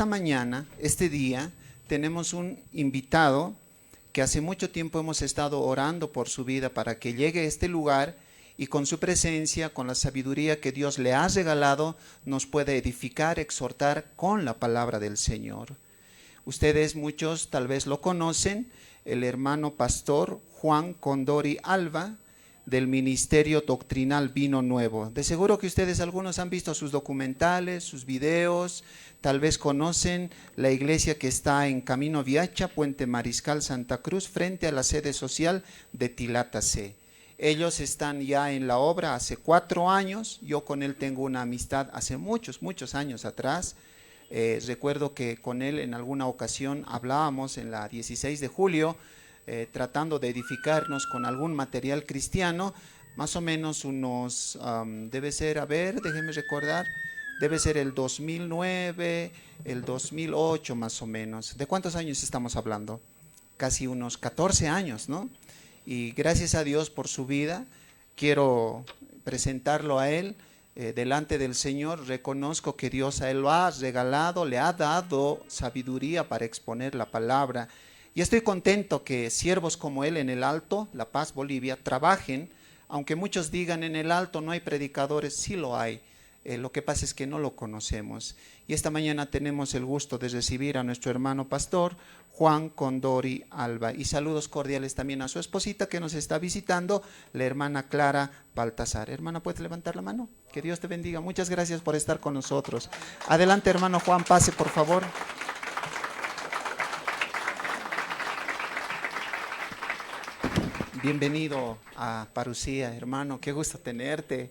esta mañana, este día, tenemos un invitado que hace mucho tiempo hemos estado orando por su vida para que llegue a este lugar y con su presencia, con la sabiduría que Dios le ha regalado, nos puede edificar, exhortar con la palabra del Señor. Ustedes muchos tal vez lo conocen, el hermano pastor Juan Condori Alba, del Ministerio Doctrinal Vino Nuevo. De seguro que ustedes algunos han visto sus documentales, sus videos, tal vez conocen la iglesia que está en Camino Viacha, Puente Mariscal, Santa Cruz, frente a la sede social de Tilata C. Ellos están ya en la obra hace 4 años, yo con él tengo una amistad hace muchos años atrás. Recuerdo que con él en alguna ocasión hablábamos en la 16 de julio, tratando de edificarnos con algún material cristiano, más o menos unos, debe ser, a ver, déjenme recordar, debe ser el 2009, el 2008 más o menos. ¿De cuántos años estamos hablando? Casi unos 14 años, ¿no? Y gracias a Dios por su vida, quiero presentarlo a él delante del Señor. Reconozco que Dios a él lo ha regalado, le ha dado sabiduría para exponer la palabra. Y estoy contento que siervos como él en el Alto, La Paz, Bolivia, trabajen, aunque muchos digan en el Alto no hay predicadores, sí lo hay. Lo que pasa es que no lo conocemos. Y esta mañana tenemos el gusto de recibir a nuestro hermano pastor Juan Condori Alba. Y saludos cordiales también a su esposita que nos está visitando, la hermana Clara Baltasar. Hermana, ¿puedes levantar la mano? Que Dios te bendiga. Muchas gracias por estar con nosotros. Adelante, hermano Juan, pase por favor. Bienvenido a Parucía, hermano. Qué gusto tenerte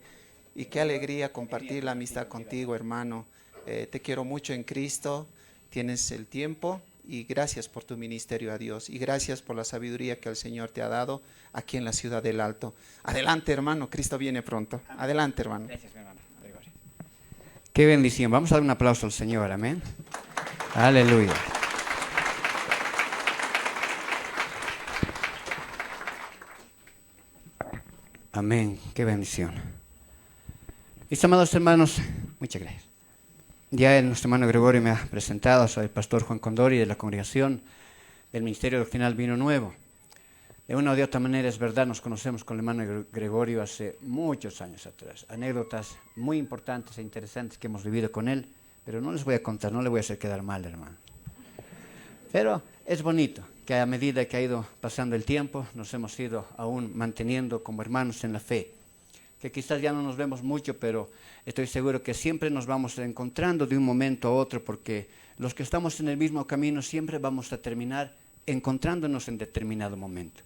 y qué alegría compartir la amistad contigo, hermano. Te quiero mucho en Cristo, tienes el tiempo y gracias por tu ministerio a Dios y gracias por la sabiduría que el Señor te ha dado aquí en la ciudad del Alto. Adelante, hermano, Cristo viene pronto. Adelante, hermano. Gracias, mi hermano. Qué bendición. Vamos a dar un aplauso al Señor, amén. Aleluya. Amén, qué bendición. Mis amados hermanos, muchas gracias. Ya nuestro hermano Gregorio me ha presentado, soy el pastor Juan Condori de la congregación del Ministerio Doctrinal Vino Nuevo. De una o de otra manera, es verdad, nos conocemos con el hermano Gregorio hace muchos años atrás. Anécdotas muy importantes e interesantes que hemos vivido con él, pero no les voy a contar, no le voy a hacer quedar mal, hermano. Pero es bonito que a medida que ha ido pasando el tiempo, nos hemos ido aún manteniendo como hermanos en la fe. Que quizás ya no nos vemos mucho, pero estoy seguro que siempre nos vamos encontrando de un momento a otro, porque los que estamos en el mismo camino siempre vamos a terminar encontrándonos en determinado momento.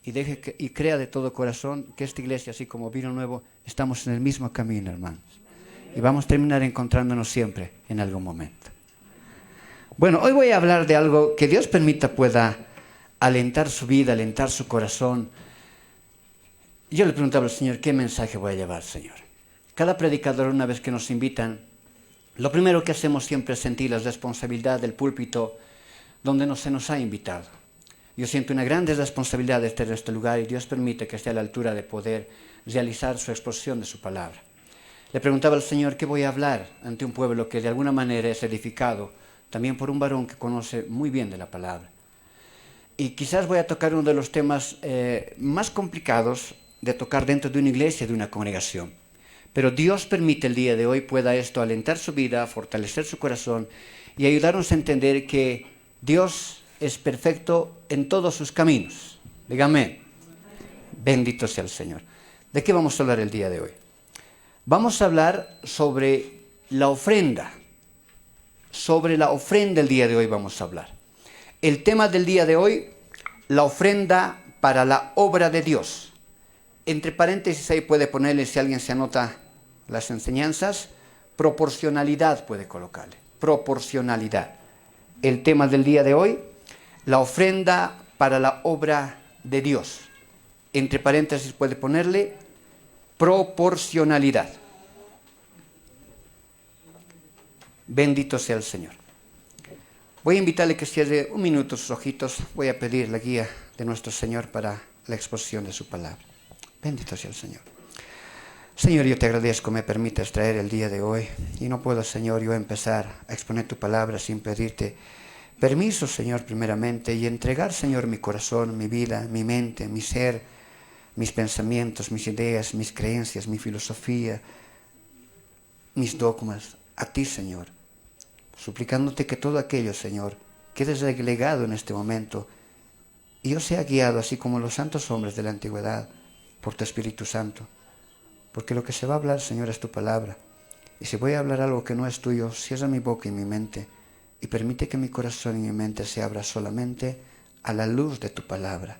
Y crea de todo corazón que esta iglesia, así como Vino Nuevo, estamos en el mismo camino, hermanos. Y vamos a terminar encontrándonos siempre en algún momento. Bueno, hoy voy a hablar de algo que Dios permita pueda alentar su vida, alentar su corazón. Yo le preguntaba al Señor, ¿qué mensaje voy a llevar, Señor? Cada predicador, una vez que nos invitan, lo primero que hacemos siempre es sentir la responsabilidad del púlpito donde se nos ha invitado. Yo siento una gran responsabilidad de estar en este lugar y Dios permite que esté a la altura de poder realizar su exposición de su palabra. Le preguntaba al Señor, ¿qué voy a hablar ante un pueblo que de alguna manera es edificado también por un varón que conoce muy bien de la palabra? Y quizás voy a tocar uno de los temas más complicados de tocar dentro de una iglesia, de una congregación. Pero Dios permite el día de hoy pueda esto alentar su vida, fortalecer su corazón y ayudarnos a entender que Dios es perfecto en todos sus caminos. Dígame, bendito sea el Señor. ¿De qué vamos a hablar el día de hoy? Vamos a hablar sobre la ofrenda. Sobre la ofrenda el día de hoy vamos a hablar. El tema del día de hoy, la ofrenda para la obra de Dios. Entre paréntesis ahí puede ponerle, si alguien se anota las enseñanzas, proporcionalidad puede colocarle. Proporcionalidad. El tema del día de hoy, la ofrenda para la obra de Dios. Entre paréntesis puede ponerle proporcionalidad. Bendito sea el Señor. Voy a invitarle que cierre un minuto sus ojitos. Voy a pedir la guía de nuestro Señor para la exposición de su palabra. Bendito sea el Señor. Señor, yo te agradezco, me permitas traer el día de hoy. Y no puedo, Señor, yo empezar a exponer tu palabra sin pedirte permiso, Señor, primeramente, y entregar, Señor, mi corazón, mi vida, mi mente, mi ser, mis pensamientos, mis ideas, mis creencias, mi filosofía, mis dogmas, a ti, Señor. Suplicándote que todo aquello, Señor, quede relegado en este momento y yo sea guiado, así como los santos hombres de la antigüedad, por tu Espíritu Santo. Porque lo que se va a hablar, Señor, es tu palabra. Y si voy a hablar algo que no es tuyo, cierra mi boca y mi mente y permite que mi corazón y mi mente se abra solamente a la luz de tu palabra.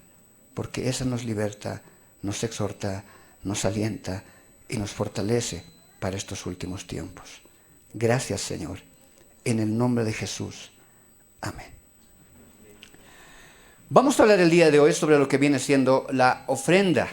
Porque esa nos liberta, nos exhorta, nos alienta y nos fortalece para estos últimos tiempos. Gracias, Señor. En el nombre de Jesús. Amén. Vamos a hablar el día de hoy sobre lo que viene siendo la ofrenda.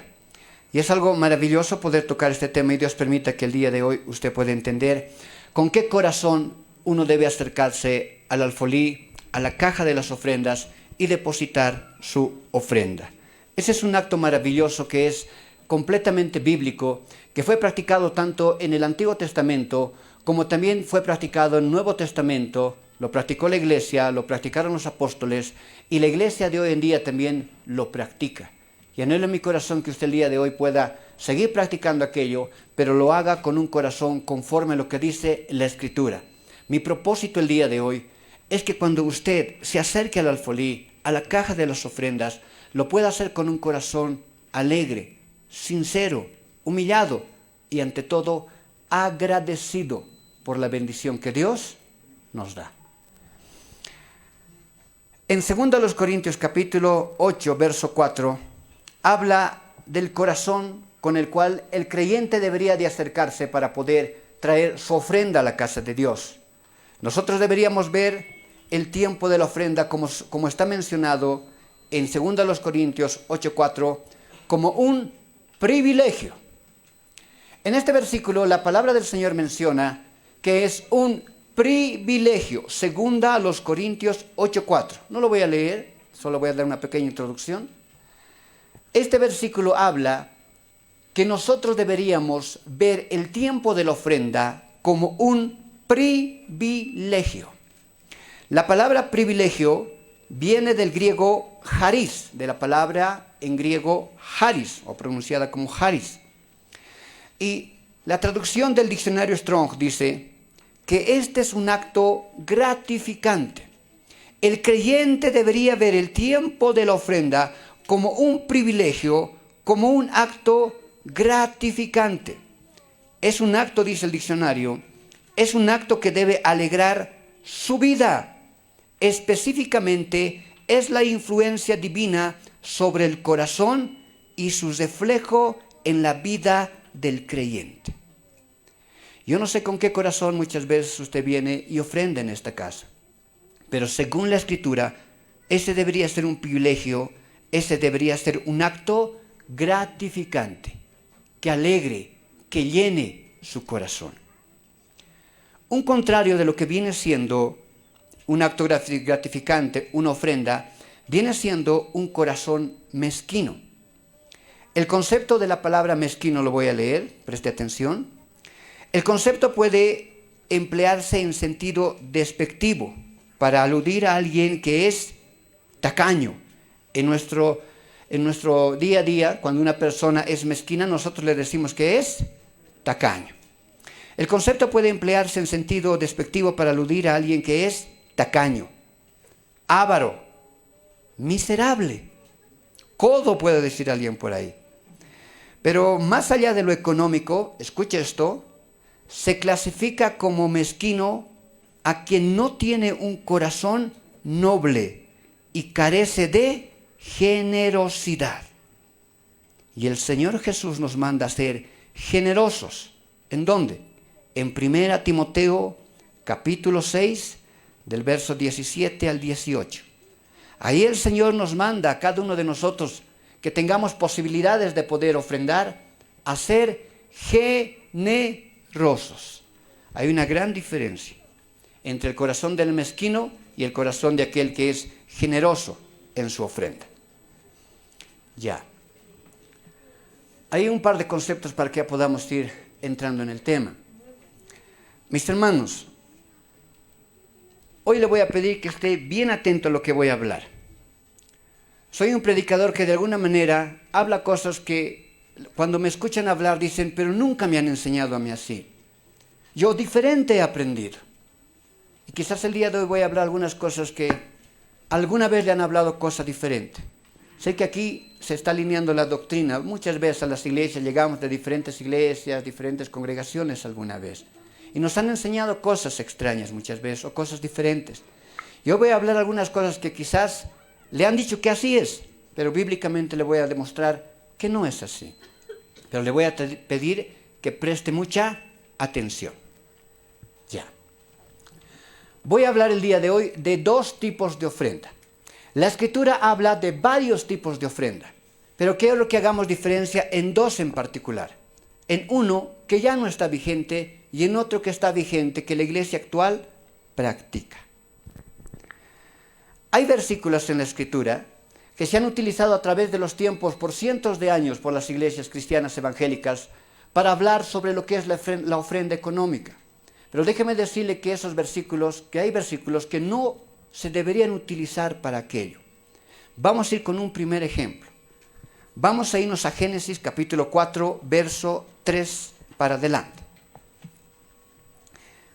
Y es algo maravilloso poder tocar este tema y Dios permita que el día de hoy usted pueda entender con qué corazón uno debe acercarse al alfolí, a la caja de las ofrendas y depositar su ofrenda. Ese es un acto maravilloso que es completamente bíblico, que fue practicado tanto en el Antiguo Testamento como también fue practicado en el Nuevo Testamento. Lo practicó la iglesia, lo practicaron los apóstoles y la iglesia de hoy en día también lo practica. Y anhelo en mi corazón que usted el día de hoy pueda seguir practicando aquello, pero lo haga con un corazón conforme a lo que dice la Escritura. Mi propósito el día de hoy es que cuando usted se acerque al alfolí, a la caja de las ofrendas, lo pueda hacer con un corazón alegre, sincero, humillado y ante todo agradecido por la bendición que Dios nos da. En 2 Corintios capítulo 8, verso 4, habla del corazón con el cual el creyente debería de acercarse para poder traer su ofrenda a la casa de Dios. Nosotros deberíamos ver el tiempo de la ofrenda como está mencionado en 2 Corintios 8, 4, como un privilegio. En este versículo la palabra del Señor menciona que es un privilegio, 2 Corintios 8:4. No lo voy a leer, solo voy a dar una pequeña introducción. Este versículo habla que nosotros deberíamos ver el tiempo de la ofrenda como un privilegio. La palabra privilegio viene del griego charis, de la palabra en griego charis, o pronunciada como charis. Y la traducción del diccionario Strong dice que este es un acto gratificante. El creyente debería ver el tiempo de la ofrenda como un privilegio, como un acto gratificante. Es un acto, dice el diccionario, es un acto que debe alegrar su vida. Específicamente, es la influencia divina sobre el corazón y su reflejo en la vida del creyente. Yo no sé con qué corazón muchas veces usted viene y ofrenda en esta casa, pero según la Escritura, ese debería ser un privilegio, ese debería ser un acto gratificante, que alegre, que llene su corazón. Un contrario de lo que viene siendo un acto gratificante, una ofrenda, viene siendo un corazón mezquino. El concepto de la palabra mezquino lo voy a leer, preste atención. El concepto puede emplearse en sentido despectivo para aludir a alguien que es tacaño. En nuestro día a día, cuando una persona es mezquina, nosotros le decimos que es tacaño. El concepto puede emplearse en sentido despectivo para aludir a alguien que es tacaño, avaro, miserable, codo, puede decir alguien por ahí. Pero más allá de lo económico, escuche esto, se clasifica como mezquino a quien no tiene un corazón noble y carece de generosidad. Y el Señor Jesús nos manda a ser generosos. ¿En dónde? En 1 Timoteo capítulo 6, del verso 17 al 18. Ahí el Señor nos manda a cada uno de nosotros que tengamos posibilidades de poder ofrendar a ser generosos. Hay una gran diferencia entre el corazón del mezquino y el corazón de aquel que es generoso en su ofrenda. Ya. Hay un par de conceptos para que podamos ir entrando en el tema. Mis hermanos, hoy le voy a pedir que esté bien atento a lo que voy a hablar. Soy un predicador que de alguna manera habla cosas que cuando me escuchan hablar dicen, pero nunca me han enseñado a mí así. Yo diferente he aprendido. Y quizás el día de hoy voy a hablar algunas cosas que alguna vez le han hablado cosas diferentes. Sé que aquí se está alineando la doctrina. Muchas veces a las iglesias llegamos de diferentes iglesias, diferentes congregaciones alguna vez. Y nos han enseñado cosas extrañas muchas veces o cosas diferentes. Yo voy a hablar algunas cosas que quizás le han dicho que así es, pero bíblicamente le voy a demostrar que no es así. Pero le voy a pedir que preste mucha atención. Ya. Voy a hablar el día de hoy de dos tipos de ofrenda. La Escritura habla de varios tipos de ofrenda, pero quiero que hagamos diferencia en dos en particular. En uno que ya no está vigente y en otro que está vigente, que la iglesia actual practica. Hay versículos en la Escritura que se han utilizado a través de los tiempos por cientos de años por las iglesias cristianas evangélicas para hablar sobre lo que es la ofrenda económica. Pero déjeme decirle que hay versículos que no se deberían utilizar para aquello. Vamos a ir con un primer ejemplo. Vamos a irnos a Génesis capítulo 4, verso 3 para adelante.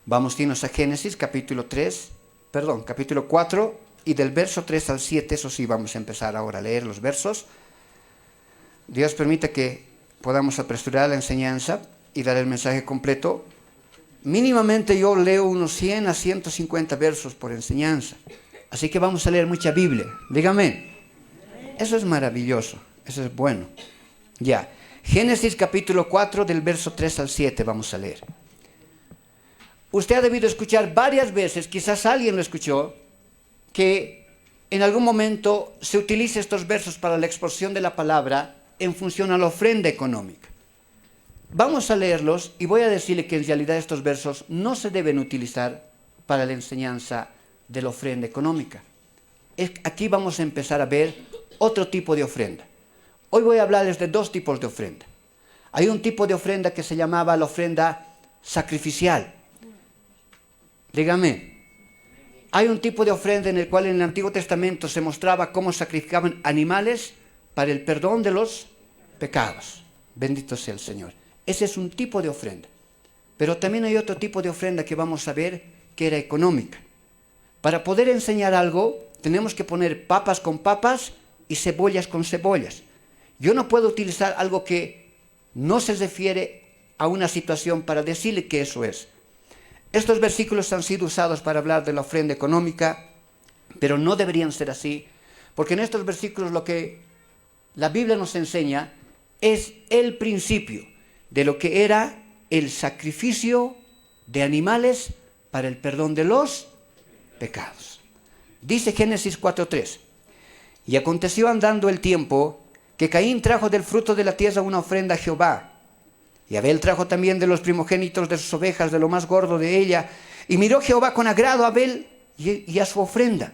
Vamos a irnos a Génesis capítulo 4 y del verso 3 al 7, eso sí, vamos a empezar ahora a leer los versos. Dios permita que podamos apresurar la enseñanza y dar el mensaje completo. Mínimamente yo leo unos 100 a 150 versos por enseñanza. Así que vamos a leer mucha Biblia. Dígame. Eso es maravilloso. Eso es bueno. Ya. Génesis capítulo 4 del verso 3 al 7 vamos a leer. Usted ha debido escuchar varias veces, quizás alguien lo escuchó, que en algún momento se utilice estos versos para la exposición de la palabra en función a la ofrenda económica. Vamos a leerlos y voy a decirle que en realidad estos versos no se deben utilizar para la enseñanza de la ofrenda económica. Aquí vamos a empezar a ver otro tipo de ofrenda. Hoy voy a hablarles de dos tipos de ofrenda. Hay un tipo de ofrenda que se llamaba la ofrenda sacrificial. Dígame. Hay un tipo de ofrenda en el cual en el Antiguo Testamento se mostraba cómo sacrificaban animales para el perdón de los pecados. Bendito sea el Señor. Ese es un tipo de ofrenda. Pero también hay otro tipo de ofrenda que vamos a ver que era económica. Para poder enseñar algo, tenemos que poner papas con papas y cebollas con cebollas. Yo no puedo utilizar algo que no se refiere a una situación para decirle que eso es. Estos versículos han sido usados para hablar de la ofrenda económica, pero no deberían ser así, porque en estos versículos lo que la Biblia nos enseña es el principio de lo que era el sacrificio de animales para el perdón de los pecados. Dice Génesis 4:3, y aconteció andando el tiempo que Caín trajo del fruto de la tierra una ofrenda a Jehová, y Abel trajo también de los primogénitos de sus ovejas, de lo más gordo de ella, y miró Jehová con agrado a Abel y a su ofrenda,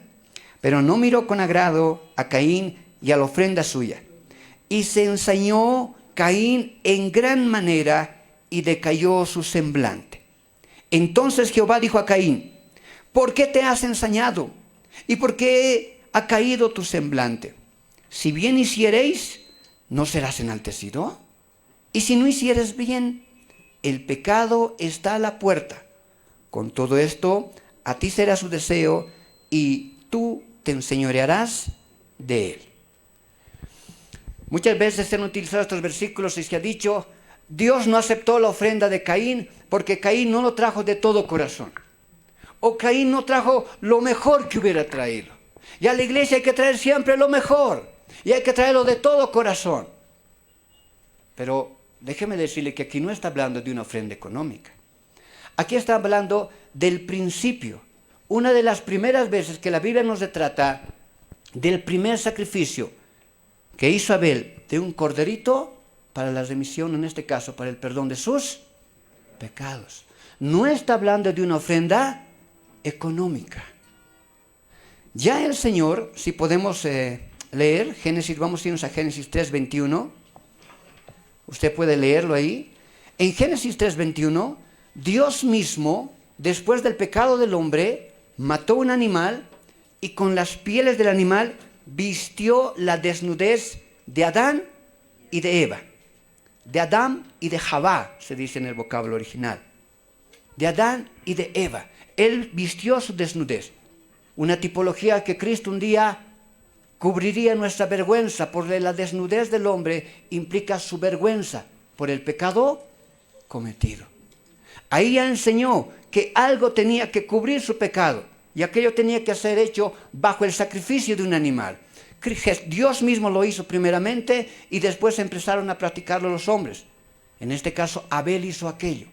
pero no miró con agrado a Caín y a la ofrenda suya. Y se ensañó Caín en gran manera y decayó su semblante. Entonces Jehová dijo a Caín, ¿por qué te has ensañado? ¿Y por qué ha caído tu semblante? Si bien hiciereis, ¿no serás enaltecido? Y si no hicieres bien, el pecado está a la puerta. Con todo esto, a ti será su deseo y tú te enseñorearás de él. Muchas veces se han utilizado estos versículos y se ha dicho, Dios no aceptó la ofrenda de Caín porque Caín no lo trajo de todo corazón. O Caín no trajo lo mejor que hubiera traído. Y a la iglesia hay que traer siempre lo mejor. Y hay que traerlo de todo corazón. Pero déjeme decirle que aquí no está hablando de una ofrenda económica. Aquí está hablando del principio. Una de las primeras veces que la Biblia nos retrata del primer sacrificio que hizo Abel de un corderito para la remisión, en este caso, para el perdón de sus pecados. No está hablando de una ofrenda económica. Ya el Señor, si podemos leer Génesis, vamos a irnos a Génesis 3:21. Usted puede leerlo ahí. En Génesis 3:21, Dios mismo, después del pecado del hombre, mató un animal y con las pieles del animal vistió la desnudez de Adán y de Eva. De Adán y de Javá, se dice en el vocablo original. De Adán y de Eva. Él vistió su desnudez. Una tipología que Cristo un día cubriría nuestra vergüenza, porque la desnudez del hombre implica su vergüenza por el pecado cometido. Ahí ya enseñó que algo tenía que cubrir su pecado y aquello tenía que ser hecho bajo el sacrificio de un animal. Dios mismo lo hizo primeramente y después empezaron a practicarlo los hombres. En este caso, Abel hizo aquello.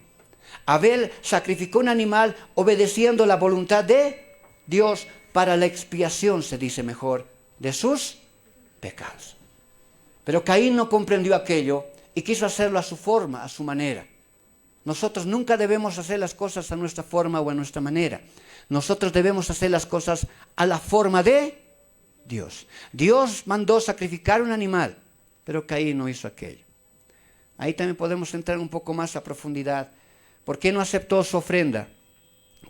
Abel sacrificó un animal obedeciendo la voluntad de Dios para la expiación, se dice mejor, de sus pecados. Pero Caín no comprendió aquello y quiso hacerlo a su forma, a su manera. Nosotros nunca debemos hacer las cosas a nuestra forma o a nuestra manera. Nosotros debemos hacer las cosas a la forma de Dios. Dios mandó sacrificar un animal, pero Caín no hizo aquello. Ahí también podemos entrar un poco más a profundidad. ¿Por qué no aceptó su ofrenda?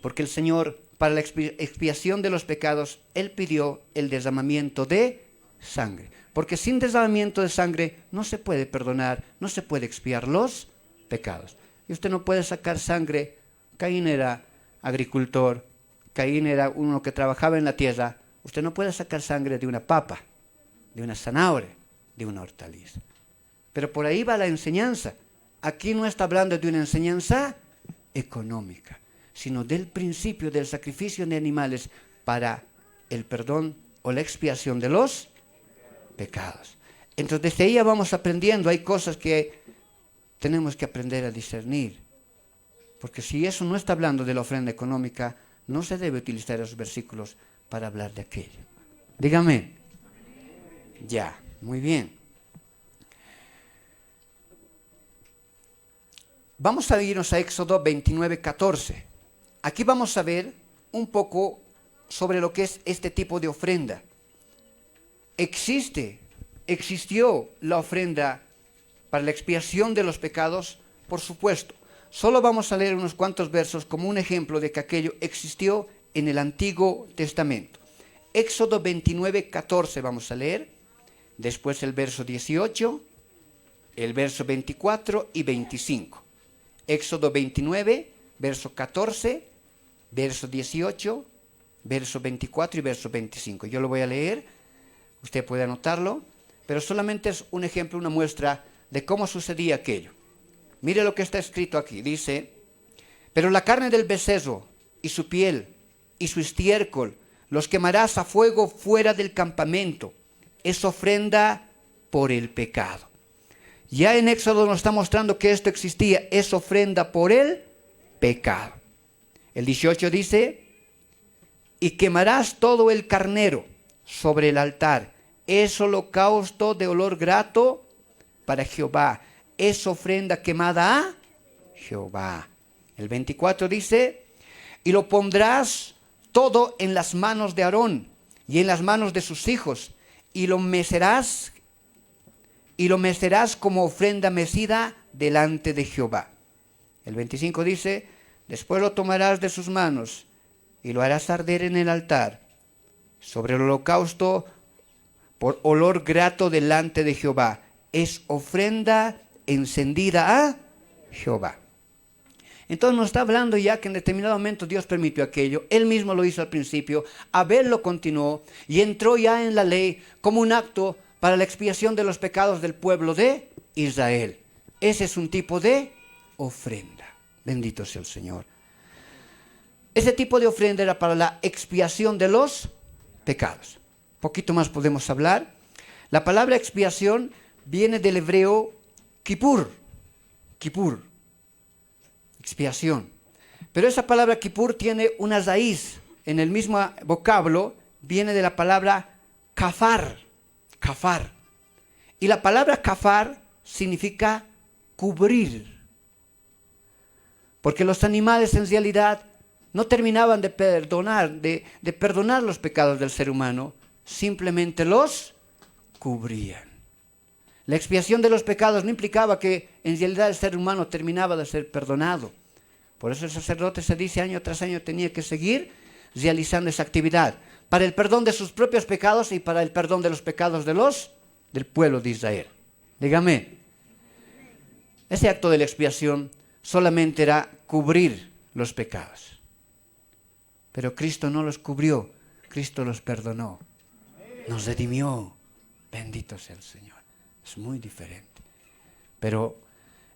Porque el Señor, para la expiación de los pecados, Él pidió el derramamiento de sangre. Porque sin derramamiento de sangre no se puede perdonar, no se puede expiar los pecados. Y usted no puede sacar sangre. Caín era agricultor, Caín era uno que trabajaba en la tierra. Usted no puede sacar sangre de una papa, de una zanahoria, de una hortaliza. Pero por ahí va la enseñanza. Aquí no está hablando de una enseñanza económica, sino del principio del sacrificio de animales para el perdón o la expiación de los pecados. Entonces desde ahí ya vamos aprendiendo. Hay cosas que tenemos que aprender a discernir. Porque si eso no está hablando de la ofrenda económica, no se debe utilizar esos versículos para hablar de aquello. Dígame. Ya, muy bien. Vamos a irnos a Éxodo 29:14. Aquí vamos a ver un poco sobre lo que es este tipo de ofrenda. Existió la ofrenda para la expiación de los pecados, por supuesto. Solo vamos a leer unos cuantos versos como un ejemplo de que aquello existió en el Antiguo Testamento. Éxodo 29:14 vamos a leer, después el verso 18, el verso 24 y 25. Éxodo 29, verso 14, verso 18, verso 24 y verso 25. Yo lo voy a leer, usted puede anotarlo, pero solamente es un ejemplo, una muestra de cómo sucedía aquello. Mire lo que está escrito aquí, dice: pero la carne del becerro y su piel y su estiércol los quemarás a fuego fuera del campamento. Es ofrenda por el pecado. Ya en Éxodo nos está mostrando que esto existía, es ofrenda por el pecado. El 18 dice: y quemarás todo el carnero sobre el altar. Es holocausto de olor grato para Jehová. Es ofrenda quemada a Jehová. El 24 dice: y lo pondrás todo en las manos de Aarón y en las manos de sus hijos, y lo mecerás como ofrenda mecida delante de Jehová. El 25 dice: después lo tomarás de sus manos y lo harás arder en el altar sobre el holocausto por olor grato delante de Jehová. Es ofrenda encendida a Jehová. Entonces nos está hablando ya que en determinado momento Dios permitió aquello. Él mismo lo hizo al principio. Abel lo continuó y entró ya en la ley como un acto para la expiación de los pecados del pueblo de Israel. Ese es un tipo de ofrenda. Bendito sea el Señor. Ese tipo de ofrenda era para la expiación de los pecados. Poquito más podemos hablar. La palabra expiación viene del hebreo kippur. Kippur. Expiación. Pero esa palabra kippur tiene una raíz. En el mismo vocablo viene de la palabra kafar. Kafar. Y la palabra kafar significa cubrir. Porque los animales en realidad no terminaban de perdonar los pecados del ser humano, simplemente los cubrían. La expiación de los pecados no implicaba que en realidad el ser humano terminaba de ser perdonado. Por eso el sacerdote, se dice, año tras año tenía que seguir realizando esa actividad para el perdón de sus propios pecados y para el perdón de los pecados del pueblo de Israel. Dígame. Ese acto de la expiación solamente era cubrir los pecados. Pero Cristo no los cubrió, Cristo los perdonó, nos redimió. Bendito sea el Señor. Es muy diferente. Pero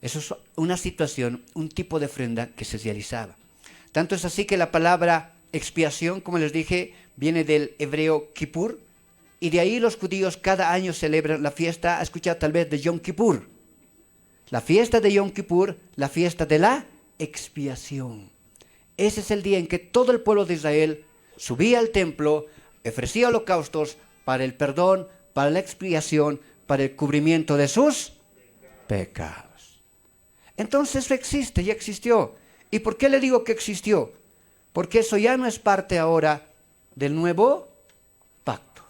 eso es una situación, un tipo de ofrenda que se realizaba. Tanto es así que la palabra expiación, como les dije, viene del hebreo Kippur, y de ahí los judíos cada año celebran la fiesta, ha escuchado tal vez de Yom Kippur. La fiesta de Yom Kippur, la fiesta de la expiación. Ese es el día en que todo el pueblo de Israel subía al templo, ofrecía holocaustos para el perdón, para la expiación, para el cubrimiento de sus pecados. Entonces eso existe, ya existió. ¿Y por qué le digo que existió? Porque eso ya no es parte ahora del nuevo pacto.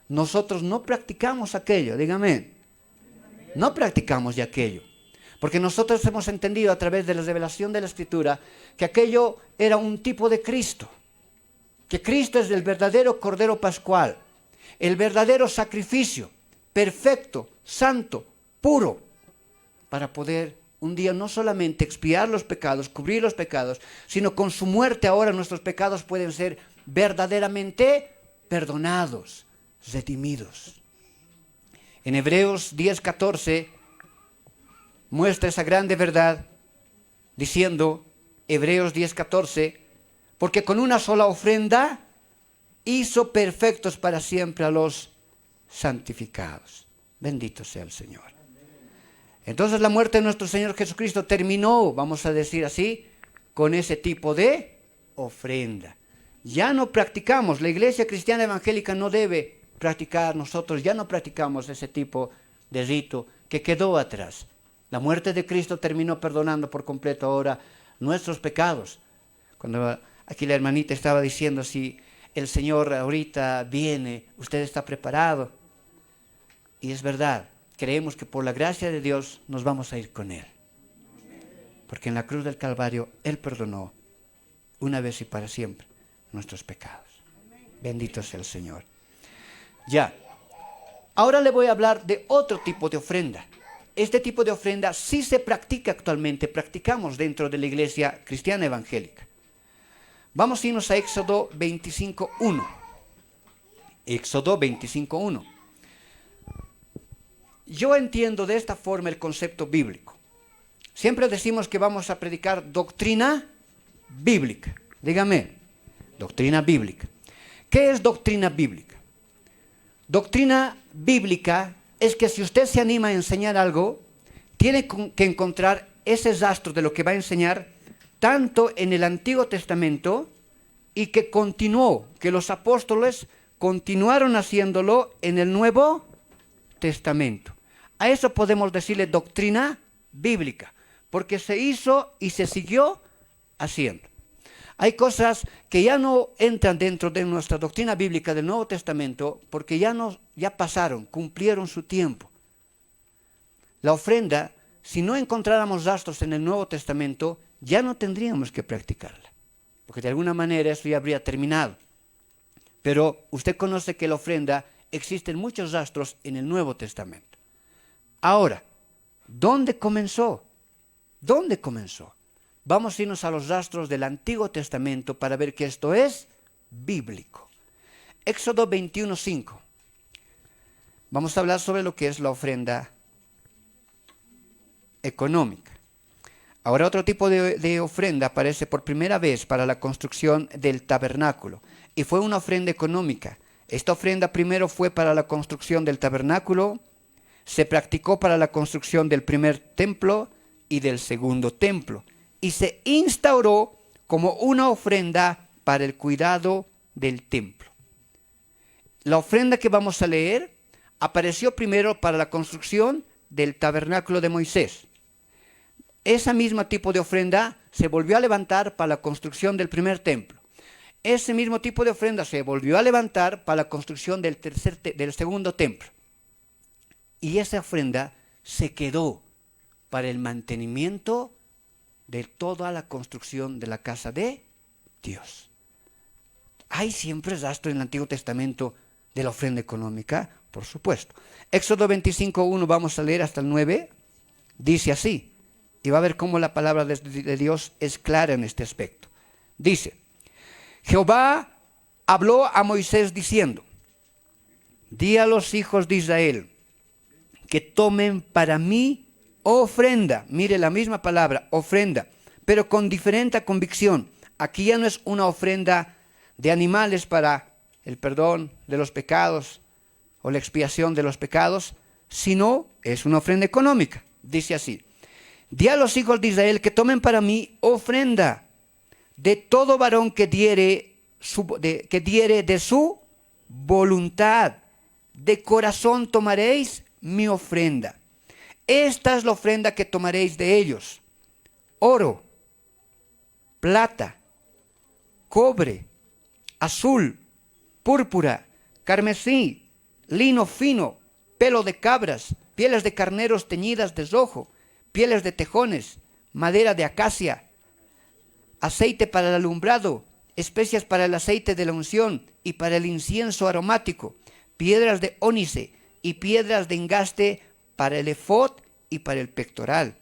Nosotros no practicamos aquello, dígame. No practicamos ya aquello. Porque nosotros hemos entendido a través de la revelación de la Escritura que aquello era un tipo de Cristo. Que Cristo es el verdadero Cordero Pascual, el verdadero sacrificio, perfecto, santo, puro, para poder un día no solamente expiar los pecados, cubrir los pecados, sino con su muerte ahora nuestros pecados pueden ser verdaderamente perdonados, redimidos. En Hebreos 10:14 muestra esa grande verdad diciendo, Hebreos 10:14, porque con una sola ofrenda hizo perfectos para siempre a los santificados. Bendito sea el Señor. Entonces la muerte de nuestro Señor Jesucristo terminó, vamos a decir así, con ese tipo de ofrenda. Ya no practicamos, la Iglesia Cristiana Evangélica no debe practicar, nosotros ya no practicamos ese tipo de rito que quedó atrás. La muerte de Cristo terminó perdonando por completo ahora nuestros pecados. Cuando aquí la hermanita estaba diciendo, si el Señor ahorita viene, usted está preparado. Y es verdad, creemos que por la gracia de Dios nos vamos a ir con Él. Porque en la cruz del Calvario Él perdonó una vez y para siempre nuestros pecados. Bendito sea el Señor. Ya, ahora le voy a hablar de otro tipo de ofrenda. Este tipo de ofrenda sí se practica actualmente, practicamos dentro de la Iglesia Cristiana Evangélica. Vamos a irnos a Éxodo 25:1. Éxodo 25:1. Yo entiendo de esta forma el concepto bíblico. Siempre decimos que vamos a predicar doctrina bíblica. Dígame, doctrina bíblica. ¿Qué es doctrina bíblica? Doctrina bíblica es que si usted se anima a enseñar algo, tiene que encontrar ese rastro de lo que va a enseñar tanto en el Antiguo Testamento y que continuó, que los apóstoles continuaron haciéndolo en el Nuevo Testamento. A eso podemos decirle doctrina bíblica, porque se hizo y se siguió haciendo. Hay cosas que ya no entran dentro de nuestra doctrina bíblica del Nuevo Testamento porque ya pasaron, cumplieron su tiempo. La ofrenda, si no encontráramos rastros en el Nuevo Testamento, ya no tendríamos que practicarla, porque de alguna manera eso ya habría terminado. Pero usted conoce que la ofrenda existen muchos rastros en el Nuevo Testamento. Ahora, ¿dónde comenzó? ¿Dónde comenzó? Vamos a irnos a los rastros del Antiguo Testamento para ver que esto es bíblico. Éxodo 21:5. Vamos a hablar sobre lo que es la ofrenda económica. Ahora otro tipo de ofrenda aparece por primera vez para la construcción del tabernáculo y fue una ofrenda económica. Esta ofrenda primero fue para la construcción del tabernáculo, se practicó para la construcción del primer templo y del segundo templo y se instauró como una ofrenda para el cuidado del templo. La ofrenda que vamos a leer apareció primero para la construcción del tabernáculo de Moisés. Ese mismo tipo de ofrenda se volvió a levantar para la construcción del primer templo. Ese mismo tipo de ofrenda se volvió a levantar para la construcción del segundo templo. y esa ofrenda se quedó para el mantenimiento de toda la construcción de la casa de Dios. Hay siempre rastro en el Antiguo Testamento de la ofrenda económica, por supuesto. Éxodo 25:1, vamos a leer hasta el 9, dice así, y va a ver cómo la palabra de Dios es clara en este aspecto. Dice, Jehová habló a Moisés diciendo, di a los hijos de Israel que tomen para mí ofrenda. Mire la misma palabra, ofrenda, pero con diferente convicción. Aquí ya no es una ofrenda de animales para el perdón de los pecados o la expiación de los pecados, sino es una ofrenda económica. Dice así, di a los hijos de Israel que tomen para mí ofrenda de todo varón que diere de su voluntad. De corazón tomaréis mi ofrenda. Esta es la ofrenda que tomaréis de ellos: oro, plata, cobre, azul, púrpura, carmesí, lino fino, pelo de cabras, pieles de carneros teñidas de rojo, pieles de tejones, madera de acacia, aceite para el alumbrado, especias para el aceite de la unción y para el incienso aromático, piedras de ónice y piedras de engaste para el efod y para el pectoral.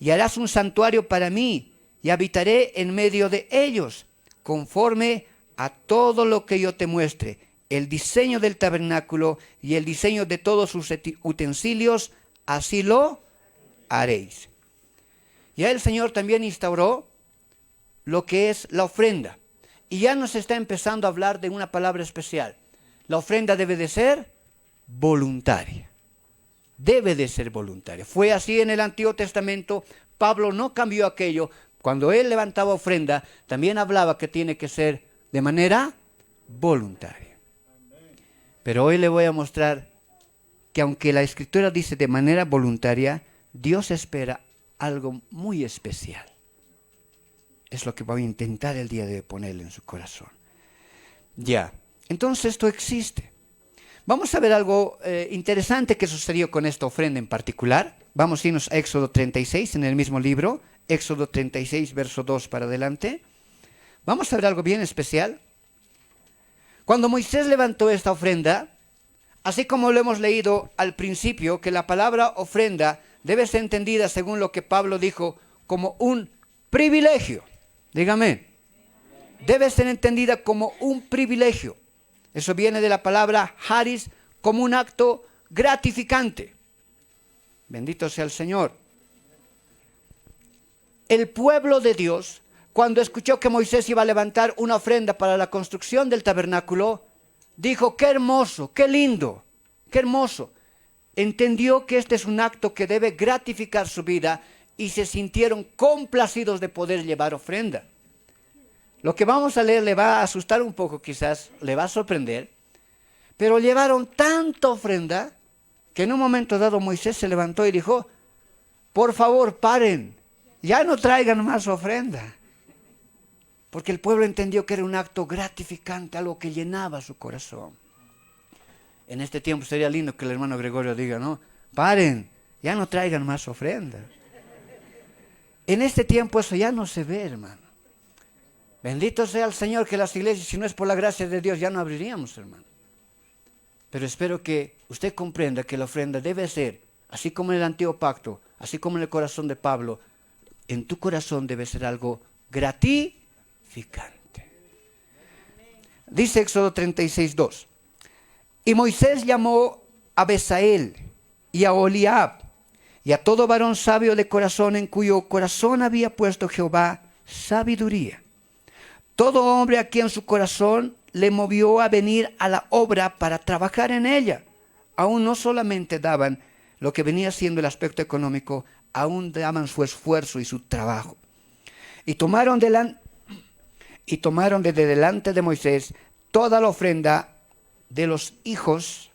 Y harás un santuario para mí, y habitaré en medio de ellos, conforme a todo lo que yo te muestre, el diseño del tabernáculo y el diseño de todos sus utensilios, así lo haréis. Ya el Señor también instauró lo que es la ofrenda. Y ya nos está empezando a hablar de una palabra especial. La ofrenda debe de ser voluntaria. Debe de ser voluntaria. Fue así en el Antiguo Testamento. Pablo no cambió aquello. Cuando él levantaba ofrenda, también hablaba que tiene que ser de manera voluntaria. Pero hoy le voy a mostrar que aunque la Escritura dice de manera voluntaria, Dios espera algo muy especial. Es lo que voy a intentar el día de hoy ponerle en su corazón. Ya, entonces esto existe. Vamos a ver algo interesante que sucedió con esta ofrenda en particular. Vamos a irnos a Éxodo 36 en el mismo libro. Éxodo 36, verso 2 para adelante. Vamos a ver algo bien especial. Cuando Moisés levantó esta ofrenda, así como lo hemos leído al principio, que la palabra ofrenda debe ser entendida según lo que Pablo dijo como un privilegio. Dígame, debe ser entendida como un privilegio. Eso viene de la palabra haris, como un acto gratificante. Bendito sea el Señor. El pueblo de Dios, cuando escuchó que Moisés iba a levantar una ofrenda para la construcción del tabernáculo, dijo, qué hermoso, qué lindo, qué hermoso. Entendió que este es un acto que debe gratificar su vida y se sintieron complacidos de poder llevar ofrenda. Lo que vamos a leer le va a asustar un poco quizás, le va a sorprender, pero llevaron tanta ofrenda que en un momento dado Moisés se levantó y dijo, por favor paren, ya no traigan más ofrenda. Porque el pueblo entendió que era un acto gratificante, algo que llenaba su corazón. En este tiempo sería lindo que el hermano Gregorio diga, no, paren, ya no traigan más ofrenda. En este tiempo eso ya no se ve, hermano. Bendito sea el Señor que las iglesias, si no es por la gracia de Dios, ya no abriríamos, hermano. Pero espero que usted comprenda que la ofrenda debe ser, así como en el antiguo pacto, así como en el corazón de Pablo, en tu corazón debe ser algo gratificante. Dice Éxodo 36:2. Y Moisés llamó a Besael y a Oliab y a todo varón sabio de corazón en cuyo corazón había puesto Jehová sabiduría. Todo hombre a quien su corazón le movió a venir a la obra para trabajar en ella. Aún no solamente daban lo que venía siendo el aspecto económico, aún daban su esfuerzo y su trabajo. Y tomaron desde delante de Moisés toda la ofrenda de los hijos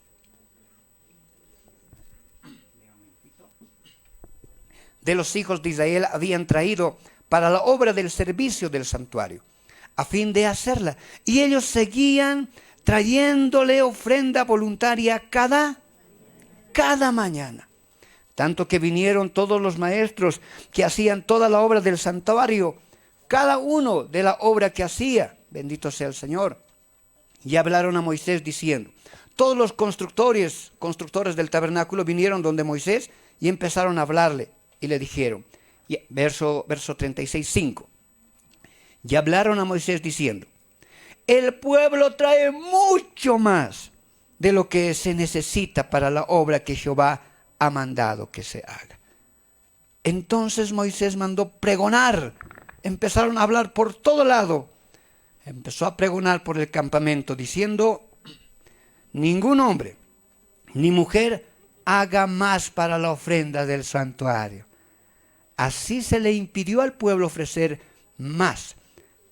de Israel habían traído para la obra del servicio del santuario, a fin de hacerla. Y ellos seguían trayéndole ofrenda voluntaria cada cada mañana. Tanto que vinieron todos los maestros que hacían toda la obra del santuario, cada uno de la obra que hacía, bendito sea el Señor. Y hablaron a Moisés diciendo, todos los constructores del tabernáculo vinieron donde Moisés y empezaron a hablarle. Y le dijeron, verso 36, 5. Y hablaron a Moisés diciendo, el pueblo trae mucho más de lo que se necesita para la obra que Jehová ha mandado que se haga. Entonces Moisés mandó pregonar. Empezaron a hablar por todo lado. Empezó a pregonar por el campamento diciendo, ningún hombre ni mujer haga más para la ofrenda del santuario. Así se le impidió al pueblo ofrecer más,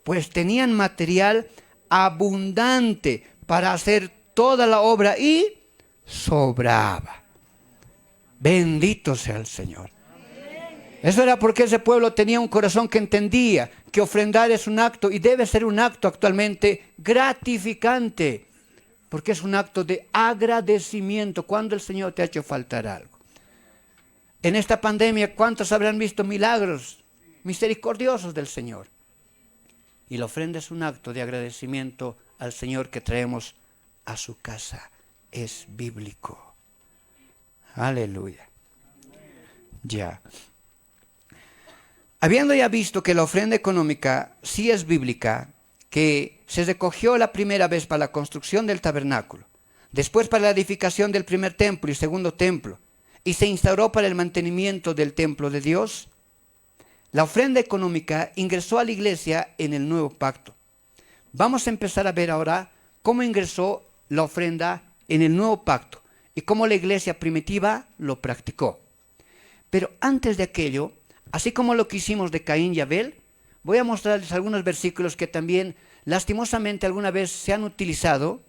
pues tenían material abundante para hacer toda la obra y sobraba. Bendito sea el Señor. Eso era porque ese pueblo tenía un corazón que entendía que ofrendar es un acto y debe ser un acto actualmente gratificante, porque es un acto de agradecimiento cuando el Señor te ha hecho faltar algo. En esta pandemia, ¿cuántos habrán visto milagros misericordiosos del Señor? Y la ofrenda es un acto de agradecimiento al Señor que traemos a su casa. Es bíblico. Aleluya. Ya. Habiendo ya visto que la ofrenda económica sí es bíblica, que se recogió la primera vez para la construcción del tabernáculo, después para la edificación del primer templo y segundo templo, y se instauró para el mantenimiento del templo de Dios, la ofrenda económica ingresó a la iglesia en el nuevo pacto. Vamos a empezar a ver ahora cómo ingresó la ofrenda en el nuevo pacto y cómo la iglesia primitiva lo practicó. Pero antes de aquello, así como lo que hicimos de Caín y Abel, voy a mostrarles algunos versículos que también lastimosamente alguna vez se han utilizado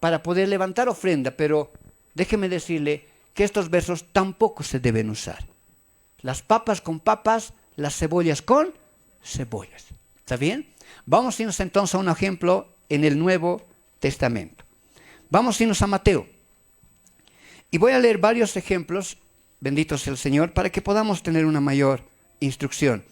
para poder levantar ofrenda, pero déjeme decirle que estos versos tampoco se deben usar. Las papas con papas, las cebollas con cebollas. ¿Está bien? Vamos a irnos entonces a un ejemplo en el Nuevo Testamento. Vamos a irnos a Mateo. Y voy a leer varios ejemplos, bendito sea el Señor, para que podamos tener una mayor instrucción.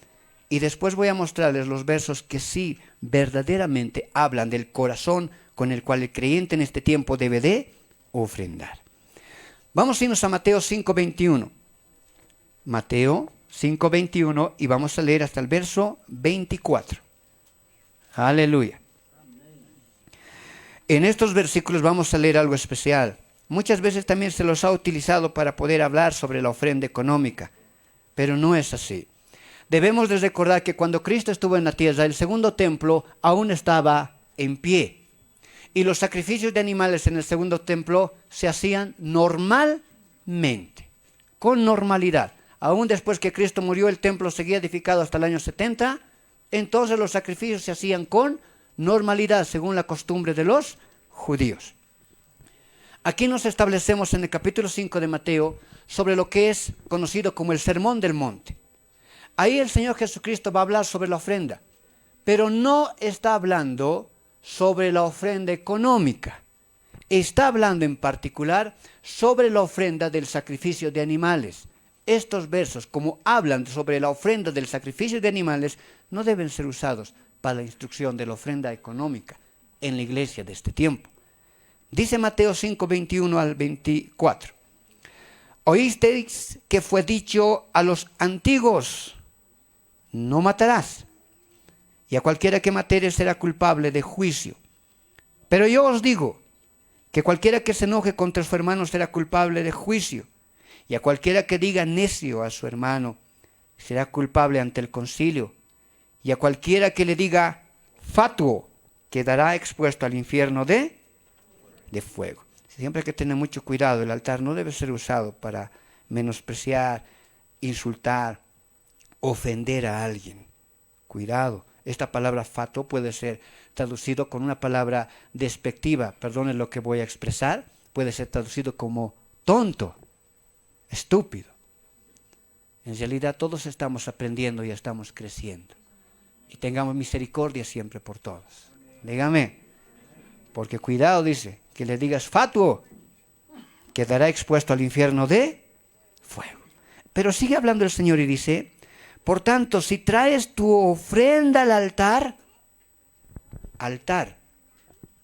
Y después voy a mostrarles los versos que sí verdaderamente hablan del corazón con el cual el creyente en este tiempo debe de ofrendar. Vamos a irnos a Mateo 5:21. Mateo 5:21 y vamos a leer hasta el verso 24. Aleluya. En estos versículos vamos a leer algo especial. Muchas veces también se los ha utilizado para poder hablar sobre la ofrenda económica, pero no es así. Debemos de recordar que cuando Cristo estuvo en la tierra, el segundo templo aún estaba en pie. Y los sacrificios de animales en el segundo templo se hacían normalmente, con normalidad. Aún después que Cristo murió, el templo seguía edificado hasta el año 70. Entonces los sacrificios se hacían con normalidad, según la costumbre de los judíos. Aquí nos establecemos en el capítulo 5 de Mateo sobre lo que es conocido como el Sermón del Monte. Ahí el Señor Jesucristo va a hablar sobre la ofrenda, pero no está hablando sobre la ofrenda económica. Está hablando en particular sobre la ofrenda del sacrificio de animales. Estos versos, como hablan sobre la ofrenda del sacrificio de animales, no deben ser usados para la instrucción de la ofrenda económica en la iglesia de este tiempo. Dice Mateo 5:21 al 24. Oísteis que fue dicho a los antiguos, no matarás, y a cualquiera que matere será culpable de juicio. Pero yo os digo que cualquiera que se enoje contra su hermano será culpable de juicio, y a cualquiera que diga necio a su hermano será culpable ante el concilio, y a cualquiera que le diga fatuo quedará expuesto al infierno de fuego. Siempre hay que tener mucho cuidado. El altar no debe ser usado para menospreciar, insultar, ofender a alguien. Cuidado. Esta palabra fatuo puede ser traducido con una palabra despectiva. Perdone lo que voy a expresar. Puede ser traducido como tonto, estúpido. En realidad todos estamos aprendiendo y estamos creciendo. Y tengamos misericordia siempre por todos. Dígame. Porque cuidado, dice, que le digas fatuo. quedará expuesto al infierno de fuego. Pero sigue hablando el Señor y dice, por tanto, si traes tu ofrenda al altar,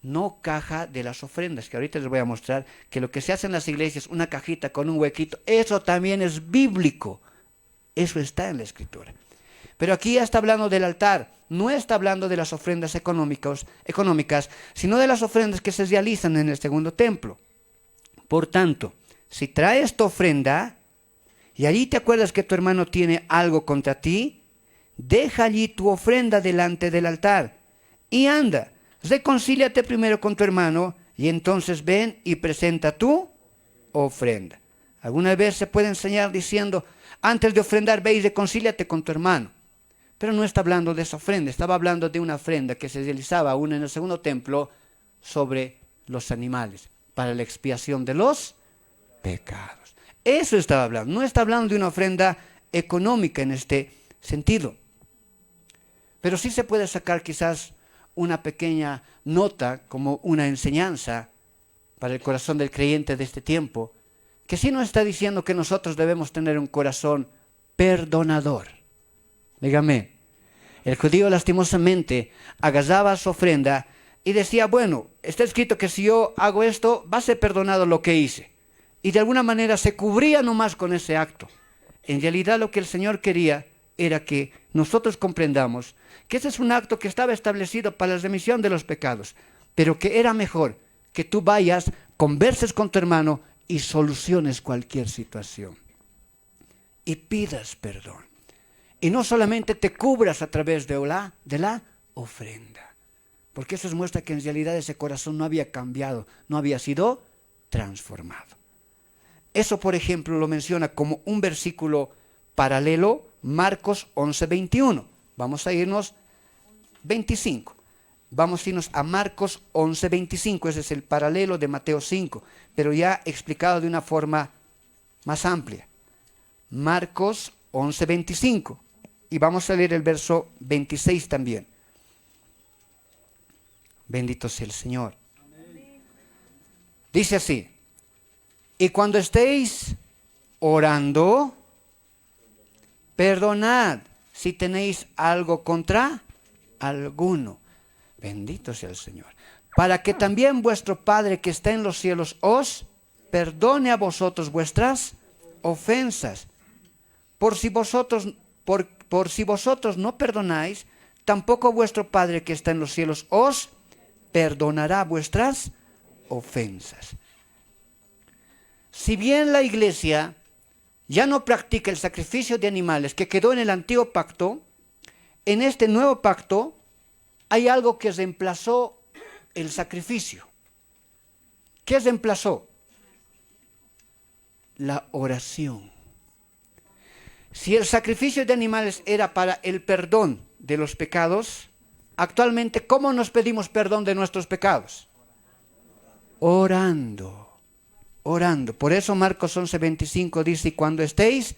no caja de las ofrendas, que ahorita les voy a mostrar que lo que se hace en las iglesias, una cajita con un huequito, eso también es bíblico. Eso está en la Escritura. Pero aquí ya está hablando del altar, no está hablando de las ofrendas económicas, sino de las ofrendas que se realizan en el segundo templo. Por tanto, si traes tu ofrenda y allí te acuerdas que tu hermano tiene algo contra ti, deja allí tu ofrenda delante del altar y anda, reconcíliate primero con tu hermano y entonces ven y presenta tu ofrenda. Alguna vez se puede enseñar diciendo, antes de ofrendar, ve y reconcíliate con tu hermano. Pero no está hablando de esa ofrenda, estaba hablando de una ofrenda que se realizaba aún en el segundo templo sobre los animales, para la expiación de los pecados. Eso estaba hablando, no está hablando de una ofrenda económica en este sentido. Pero sí se puede sacar quizás una pequeña nota como una enseñanza para el corazón del creyente de este tiempo, que sí nos está diciendo que nosotros debemos tener un corazón perdonador. Dígame, el judío lastimosamente agarraba su ofrenda y decía, bueno, está escrito que si yo hago esto, va a ser perdonado lo que hice. Y de alguna manera se cubría nomás con ese acto. En realidad lo que el Señor quería era que nosotros comprendamos que ese es un acto que estaba establecido para la remisión de los pecados, pero que era mejor que tú vayas, converses con tu hermano y soluciones cualquier situación. Y pidas perdón. Y no solamente te cubras a través de la ofrenda. Porque eso muestra que en realidad ese corazón no había cambiado, no había sido transformado. Eso, por ejemplo, lo menciona como un versículo paralelo, Marcos 11:21. Vamos a irnos 25. Vamos a irnos a Marcos 11:25. Ese es el paralelo de Mateo 5, pero ya explicado de una forma más amplia. Marcos 11:25. Y vamos a leer el verso 26 también. Bendito sea el Señor. Amén. Dice así, y cuando estéis orando, perdonad si tenéis algo contra alguno. Bendito sea el Señor. Para que también vuestro Padre que está en los cielos os perdone a vosotros vuestras ofensas. Por si vosotros no perdonáis, tampoco vuestro Padre que está en los cielos os perdonará vuestras ofensas. Si bien la iglesia ya no practica el sacrificio de animales que quedó en el antiguo pacto, en este nuevo pacto hay algo que reemplazó el sacrificio. ¿Qué reemplazó? La oración. Si el sacrificio de animales era para el perdón de los pecados, actualmente, ¿cómo nos pedimos perdón de nuestros pecados? Orando. Por eso Marcos 11:25 dice, y cuando estéis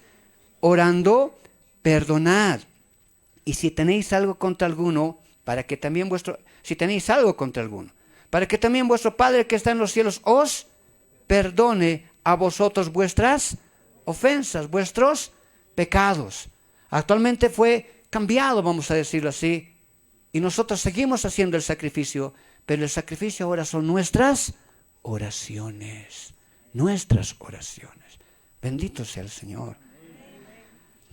orando, perdonad. Y si tenéis algo contra alguno, para que también vuestro Padre que está en los cielos os perdone a vosotros vuestras ofensas, vuestros pecados. Actualmente fue cambiado, vamos a decirlo así, y nosotros seguimos haciendo el sacrificio, pero el sacrificio ahora son nuestras oraciones. Bendito sea el Señor.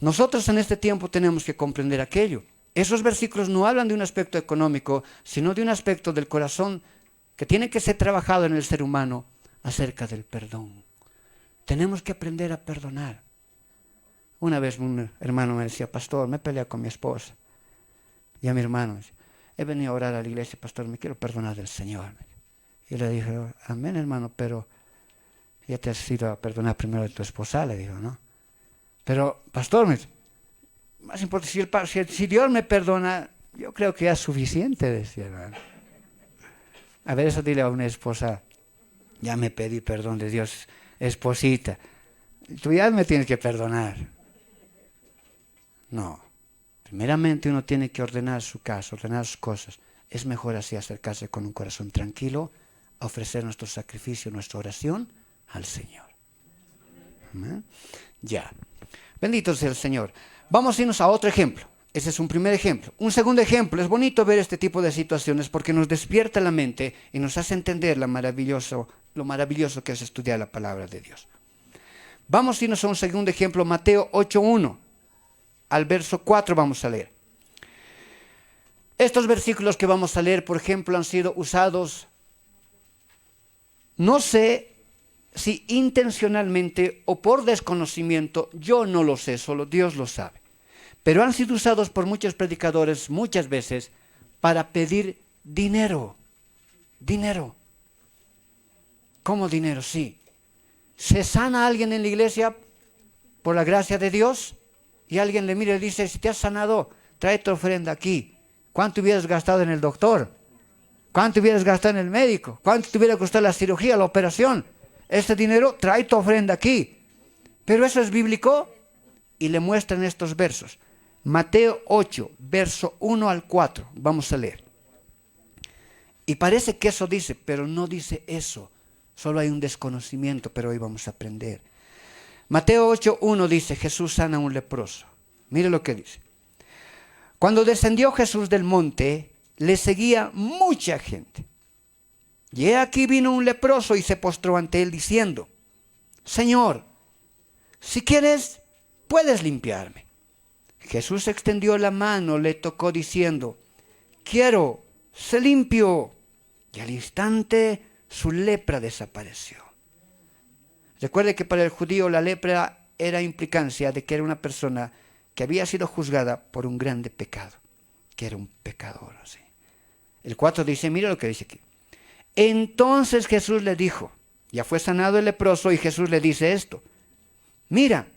Nosotros en este tiempo tenemos que comprender aquello. Esos versículos no hablan de un aspecto económico, sino de un aspecto del corazón que tiene que ser trabajado en el ser humano acerca del perdón. Tenemos que aprender a perdonar. Una vez un hermano me decía, pastor, me peleé con mi esposa. Y a mi hermano, he venido a orar a la iglesia, pastor, me quiero perdonar del Señor. Y le dije, amén, hermano, pero ya te has ido a perdonar primero de tu esposa, le digo, ¿no? Pero, pastor, más importante, si Dios me perdona, yo creo que ya es suficiente, decía, hermano. A ver, eso dile a una esposa, ya me pedí perdón de Dios, esposita, tú ya me tienes que perdonar. No, primeramente uno tiene que ordenar su casa, ordenar sus cosas. Es mejor así acercarse con un corazón tranquilo, a ofrecer nuestro sacrificio, nuestra oración al Señor. ¿Amén? Ya. Bendito sea el Señor. Vamos a irnos a otro ejemplo. Ese es un primer ejemplo. Un segundo ejemplo. Es bonito ver este tipo de situaciones porque nos despierta la mente y nos hace entender lo maravilloso que es estudiar la palabra de Dios. Vamos a irnos a un segundo ejemplo. Mateo 8:1. Al verso 4 vamos a leer. Estos versículos que vamos a leer, por ejemplo, han sido usados, no sé si intencionalmente o por desconocimiento, yo no lo sé, solo Dios lo sabe. Pero han sido usados por muchos predicadores muchas veces para pedir dinero. Dinero. ¿Cómo dinero? Sí. ¿Se sana a alguien en la iglesia por la gracia de Dios? Y alguien le mira y le dice, si te has sanado, trae tu ofrenda aquí. ¿Cuánto hubieras gastado en el doctor? ¿Cuánto hubieras gastado en el médico? ¿Cuánto te hubiera costado la cirugía, la operación? Este dinero, trae tu ofrenda aquí. Pero eso es bíblico. Y le muestran estos versos. Mateo 8, verso 1 al 4. Vamos a leer. Y parece que eso dice, pero no dice eso. Solo hay un desconocimiento, pero hoy vamos a aprender. Mateo 8, 1 dice, Jesús sana a un leproso. Mire lo que dice. Cuando descendió Jesús del monte, le seguía mucha gente. Y he aquí vino un leproso y se postró ante él diciendo, Señor, si quieres, puedes limpiarme. Jesús extendió la mano, le tocó diciendo, quiero, sé limpio. Y al instante su lepra desapareció. Recuerde que para el judío la lepra era implicancia de que era una persona que había sido juzgada por un grande pecado, que era un pecador. Así. El 4 dice, mira lo que dice aquí. Entonces Jesús le dijo, ya fue sanado el leproso y Jesús le dice esto, mira,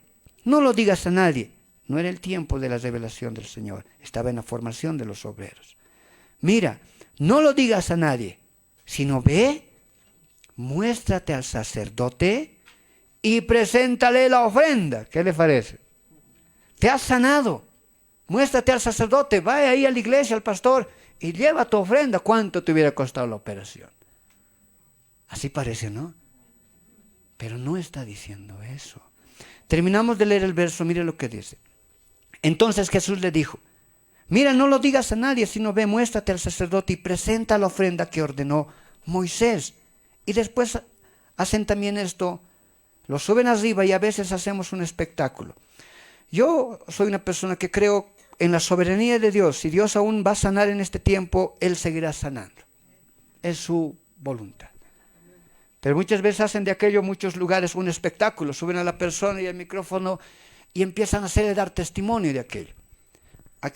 no lo digas a nadie, no era el tiempo de la revelación del Señor, estaba en la formación de los obreros. Mira, no lo digas a nadie, sino ve, muéstrate al sacerdote y preséntale la ofrenda. ¿Qué le parece? Te has sanado, muéstrate al sacerdote, vaya ahí a la iglesia, al pastor, y lleva tu ofrenda. ¿Cuánto te hubiera costado la operación? Así parece, ¿no? Pero no está diciendo eso. Terminamos de leer el verso, mire lo que dice. Entonces Jesús le dijo, mira, no lo digas a nadie, sino ve, muéstrate al sacerdote y presenta la ofrenda que ordenó Moisés. Y después hacen también esto, lo suben arriba y a veces hacemos un espectáculo. Yo soy una persona que creo en la soberanía de Dios. Si Dios aún va a sanar en este tiempo, Él seguirá sanando. Es su voluntad. Pero muchas veces hacen de aquello muchos lugares un espectáculo. Suben a la persona y el micrófono y empiezan a hacerle dar testimonio de aquello.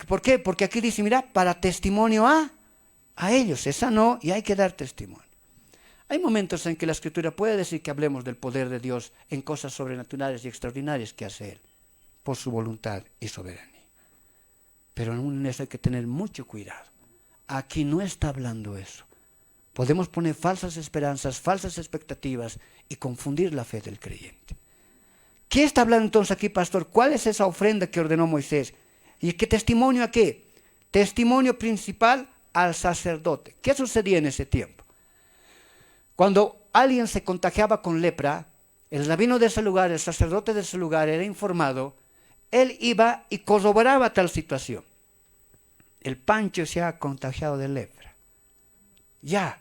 ¿Por qué? Porque aquí dice, mira, para testimonio a ellos. Se sanó y hay que dar testimonio. Hay momentos en que la Escritura puede decir que hablemos del poder de Dios en cosas sobrenaturales y extraordinarias que hace Él, por su voluntad y soberanía. Pero en eso hay que tener mucho cuidado. Aquí no está hablando eso. Podemos poner falsas esperanzas, falsas expectativas y confundir la fe del creyente. ¿Qué está hablando entonces aquí, pastor? ¿Cuál es esa ofrenda que ordenó Moisés? ¿Y qué testimonio a qué? Testimonio principal al sacerdote. ¿Qué sucedía en ese tiempo? Cuando alguien se contagiaba con lepra, el rabino de ese lugar, el sacerdote de ese lugar era informado, él iba y corroboraba tal situación. El Pancho se ha contagiado de lepra. Ya.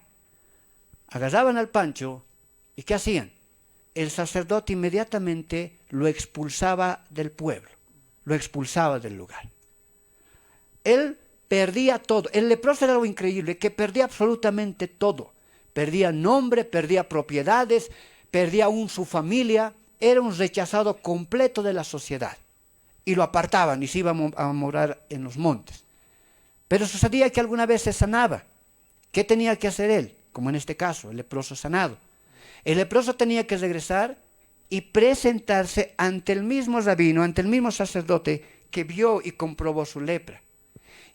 Agarraban al Pancho y ¿qué hacían? El sacerdote inmediatamente lo expulsaba del pueblo, lo expulsaba del lugar. Él perdía todo. El leproso era algo increíble, que perdía absolutamente todo. Perdía nombre, perdía propiedades, perdía aún su familia. Era un rechazado completo de la sociedad. Y lo apartaban y se iba a morar en los montes. Pero sucedía que alguna vez se sanaba. ¿Qué tenía que hacer él? Como en este caso, el leproso sanado. El leproso tenía que regresar y presentarse ante el mismo rabino, ante el mismo sacerdote que vio y comprobó su lepra.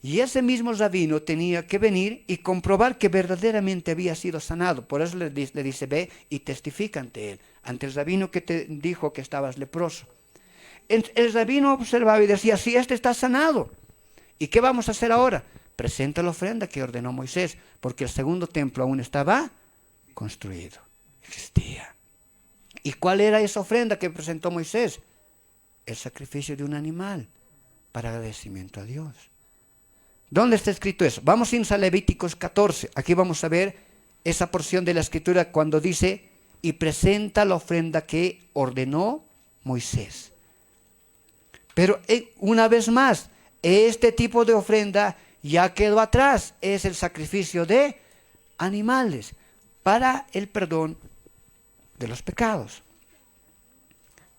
Y ese mismo rabino tenía que venir y comprobar que verdaderamente había sido sanado. Por eso le dice, ve y testifica ante él, ante el rabino que te dijo que estabas leproso. El rabino observaba y decía, sí, este está sanado. ¿Y qué vamos a hacer ahora? Presenta la ofrenda que ordenó Moisés, porque el segundo templo aún estaba construido. Existía. ¿Y cuál era esa ofrenda que presentó Moisés? El sacrificio de un animal para agradecimiento a Dios. ¿Dónde está escrito eso? Vamos a Levíticos 14. Aquí vamos a ver esa porción de la escritura cuando dice, y presenta la ofrenda que ordenó Moisés. Pero una vez más, este tipo de ofrenda ya quedó atrás. Es el sacrificio de animales para el perdón de los pecados.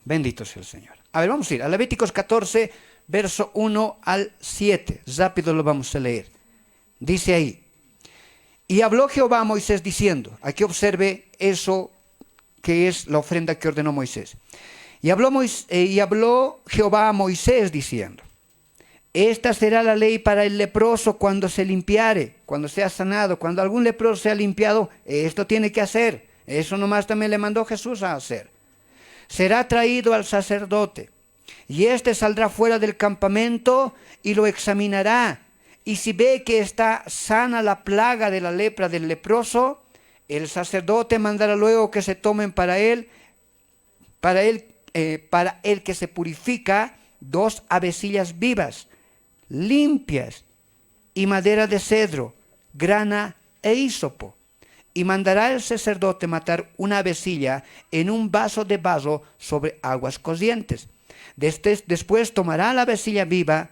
Bendito sea el Señor. A ver, vamos a ir a Levíticos 14, verso 1 al 7. Rápido lo vamos a leer. Dice ahí, y habló Jehová a Moisés diciendo, aquí observe eso que es la ofrenda que ordenó Moisés. Y habló Jehová a Moisés diciendo, esta será la ley para el leproso cuando se limpiare, cuando sea sanado, cuando algún leproso sea limpiado, esto tiene que hacer. Eso nomás también le mandó Jesús a hacer. Será traído al sacerdote, y éste saldrá fuera del campamento y lo examinará. Y si ve que está sana la plaga de la lepra del leproso, el sacerdote mandará luego que se tomen para el que se purifica 2 avecillas vivas, limpias, y madera de cedro, grana e hísopo. Y mandará el sacerdote matar una avecilla en un vaso de barro sobre aguas cocientes. Después tomará la avecilla viva,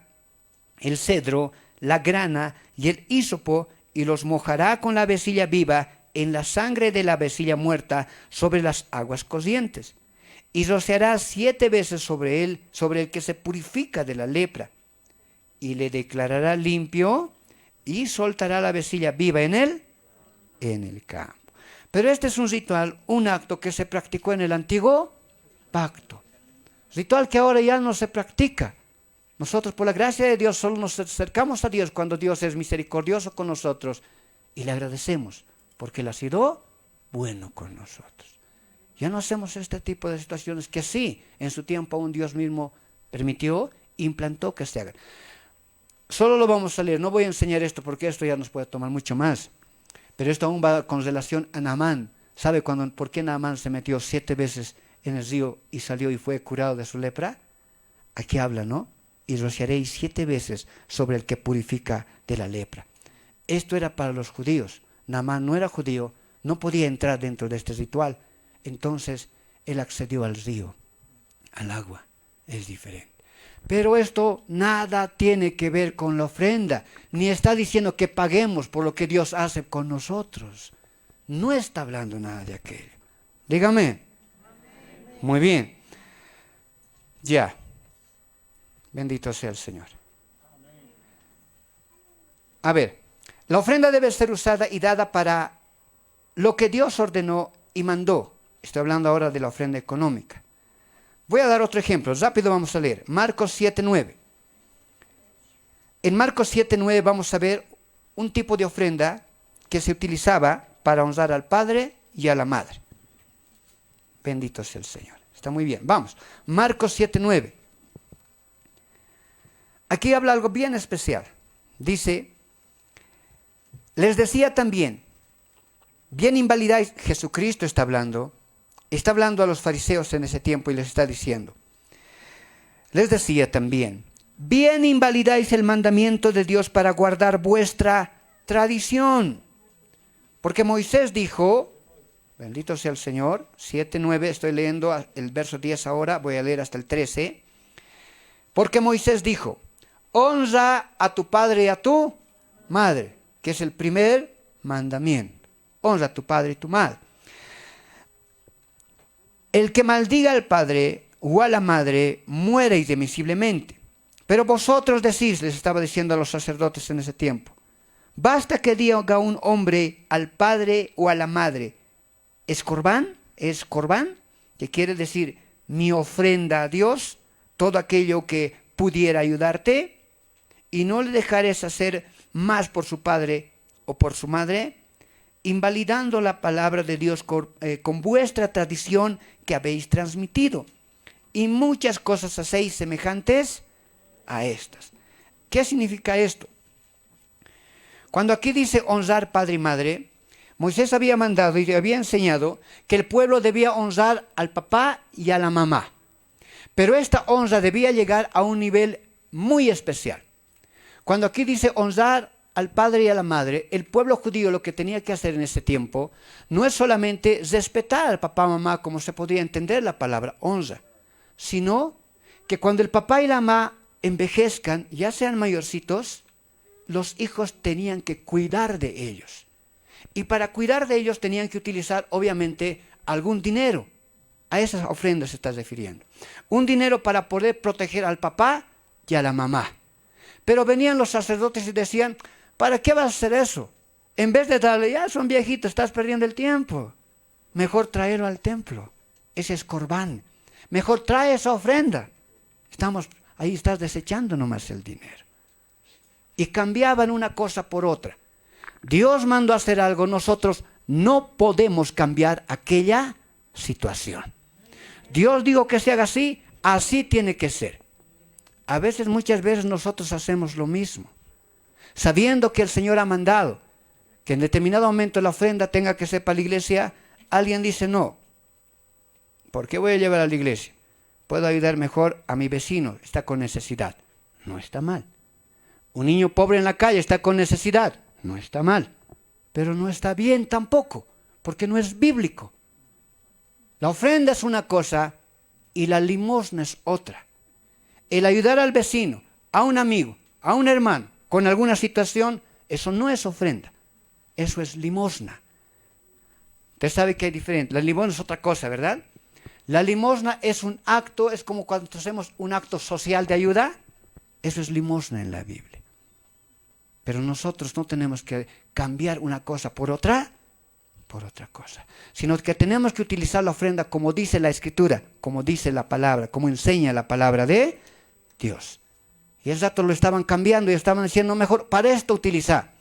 el cedro, la grana y el hísopo, y los mojará con la avecilla viva en la sangre de la avecilla muerta sobre las aguas cocientes. Y rociará 7 veces sobre el que se purifica de la lepra. Y le declarará limpio y soltará la avecilla viva en el campo. Pero este es un ritual, un acto que se practicó en el antiguo pacto. Ritual que ahora ya no se practica. Nosotros, por la gracia de Dios, solo nos acercamos a Dios cuando Dios es misericordioso con nosotros y le agradecemos porque Él ha sido bueno con nosotros. Ya no hacemos este tipo de situaciones que sí, en su tiempo aún Dios mismo permitió, implantó que se hagan. Solo lo vamos a leer, no voy a enseñar esto porque esto ya nos puede tomar mucho más. Pero esto aún va con relación a Naamán. ¿Sabe por qué Naamán se metió 7 veces en el río y salió y fue curado de su lepra? Aquí habla, ¿no? Y rociaréis 7 veces sobre el que purifica de la lepra. Esto era para los judíos. Naamán no era judío, no podía entrar dentro de este ritual. Entonces él accedió al río, al agua. Es diferente. Pero esto nada tiene que ver con la ofrenda, ni está diciendo que paguemos por lo que Dios hace con nosotros. No está hablando nada de aquello. Dígame. Muy bien. Ya. Bendito sea el Señor. A ver, la ofrenda debe ser usada y dada para lo que Dios ordenó y mandó. Estoy hablando ahora de la ofrenda económica. Voy a dar otro ejemplo, rápido vamos a leer. Marcos 7:9. En Marcos 7:9 vamos a ver un tipo de ofrenda que se utilizaba para honrar al padre y a la madre. Bendito sea el Señor. Está muy bien. Vamos. Marcos 7:9. Aquí habla algo bien especial. Dice, les decía también, bien invalidáis, Jesucristo está hablando a los fariseos en ese tiempo y les está diciendo, les decía también, bien invalidáis el mandamiento de Dios para guardar vuestra tradición. Porque Moisés dijo, bendito sea el Señor, 7:9, estoy leyendo el verso 10 ahora, voy a leer hasta el 13. Porque Moisés dijo, honra a tu padre y a tu madre, que es el primer mandamiento. Honra a tu padre y tu madre. El que maldiga al padre o a la madre muere irremisiblemente. Pero vosotros decís, les estaba diciendo a los sacerdotes en ese tiempo, basta que diga un hombre al padre o a la madre, ¿es corbán? ¿Es corbán? Que quiere decir mi ofrenda a Dios, todo aquello que pudiera ayudarte, y no le dejaréis hacer más por su padre o por su madre, invalidando la palabra de Dios con vuestra tradición que habéis transmitido. Y muchas cosas hacéis semejantes a estas. ¿Qué significa esto? Cuando aquí dice honrar padre y madre, Moisés había mandado y había enseñado que el pueblo debía honrar al papá y a la mamá. Pero esta honra debía llegar a un nivel muy especial. Cuando aquí dice honrar al padre y a la madre, el pueblo judío lo que tenía que hacer en ese tiempo no es solamente respetar al papá y mamá como se podría entender la palabra honra, sino que cuando el papá y la mamá envejezcan, ya sean mayorcitos, los hijos tenían que cuidar de ellos. Y para cuidar de ellos tenían que utilizar, obviamente, algún dinero. A esas ofrendas se está refiriendo. Un dinero para poder proteger al papá y a la mamá. Pero venían los sacerdotes y decían, ¿para qué vas a hacer eso? En vez de darle, ya son viejitos, estás perdiendo el tiempo. Mejor traerlo al templo. Ese es corbán. Mejor trae esa ofrenda. Ahí estás desechando nomás el dinero. Y cambiaban una cosa por otra. Dios mandó a hacer algo, nosotros no podemos cambiar aquella situación. Dios dijo que se haga así, así tiene que ser. Muchas veces nosotros hacemos lo mismo. Sabiendo que el Señor ha mandado que en determinado momento la ofrenda tenga que ser para la iglesia, alguien dice no. ¿Por qué voy a llevar a la iglesia? Puedo ayudar mejor a mi vecino, está con necesidad. No está mal. Un niño pobre en la calle está con necesidad. No está mal. Pero no está bien tampoco, porque no es bíblico. La ofrenda es una cosa y la limosna es otra. El ayudar al vecino, a un amigo, a un hermano, con alguna situación, eso no es ofrenda. Eso es limosna. Usted sabe que hay diferente. La limosna es otra cosa, ¿verdad? La limosna es un acto, es como cuando hacemos un acto social de ayuda. Eso es limosna en la Biblia. Pero nosotros no tenemos que cambiar una cosa por otra cosa, sino que tenemos que utilizar la ofrenda como dice la Escritura, como dice la palabra, como enseña la palabra de Dios. Y el rato lo estaban cambiando y estaban diciendo, mejor para esto utilizar.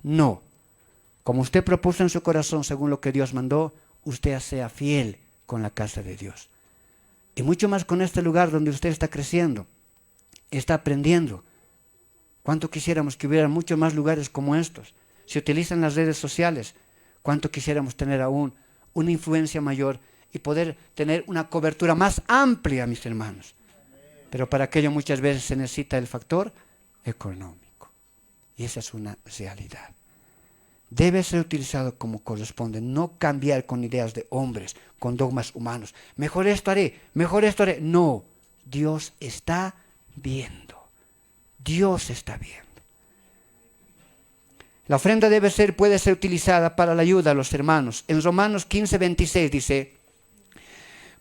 No, como usted propuso en su corazón, según lo que Dios mandó, usted sea fiel con la casa de Dios. Y mucho más con este lugar donde usted está creciendo, está aprendiendo. ¿Cuánto quisiéramos que hubiera muchos más lugares como estos? Se utilizan las redes sociales. ¿Cuánto quisiéramos tener aún una influencia mayor y poder tener una cobertura más amplia, mis hermanos? Pero para aquello muchas veces se necesita el factor económico. Y esa es una realidad. Debe ser utilizado como corresponde, no cambiar con ideas de hombres, con dogmas humanos. Mejor esto haré, mejor esto haré. No, Dios está viendo. Dios está viendo. La ofrenda puede ser utilizada para la ayuda a los hermanos. En Romanos 15:26 dice,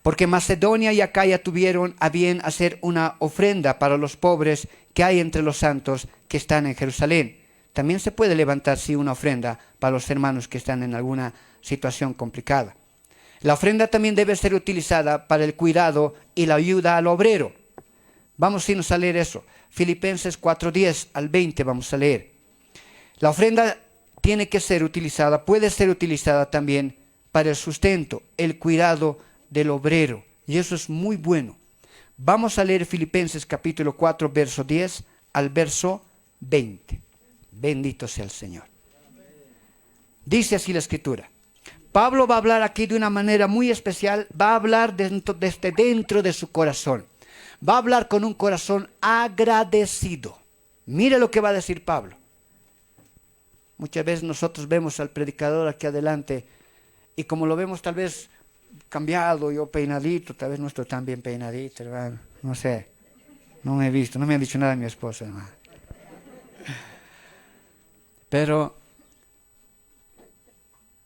porque Macedonia y Acaya tuvieron a bien hacer una ofrenda para los pobres que hay entre los santos que están en Jerusalén. También se puede levantar, sí, una ofrenda para los hermanos que están en alguna situación complicada. La ofrenda también debe ser utilizada para el cuidado y la ayuda al obrero. Vamos a irnos a leer eso. Filipenses 4:10 al 20 vamos a leer. La ofrenda tiene que ser utilizada, puede ser utilizada también para el sustento, el cuidado del obrero. Y eso es muy bueno. Vamos a leer Filipenses capítulo 4, verso 10 al verso 20. Bendito sea el Señor. Dice así la Escritura. Pablo va a hablar aquí de una manera muy especial, va a hablar desde dentro de su corazón. Va a hablar con un corazón agradecido. Mire lo que va a decir Pablo. Muchas veces nosotros vemos al predicador aquí adelante y como lo vemos tal vez cambiado, yo peinadito, tal vez no estoy tan bien peinadito, hermano. No sé, no me he visto, no me han dicho nada de mi esposa, hermano. Pero,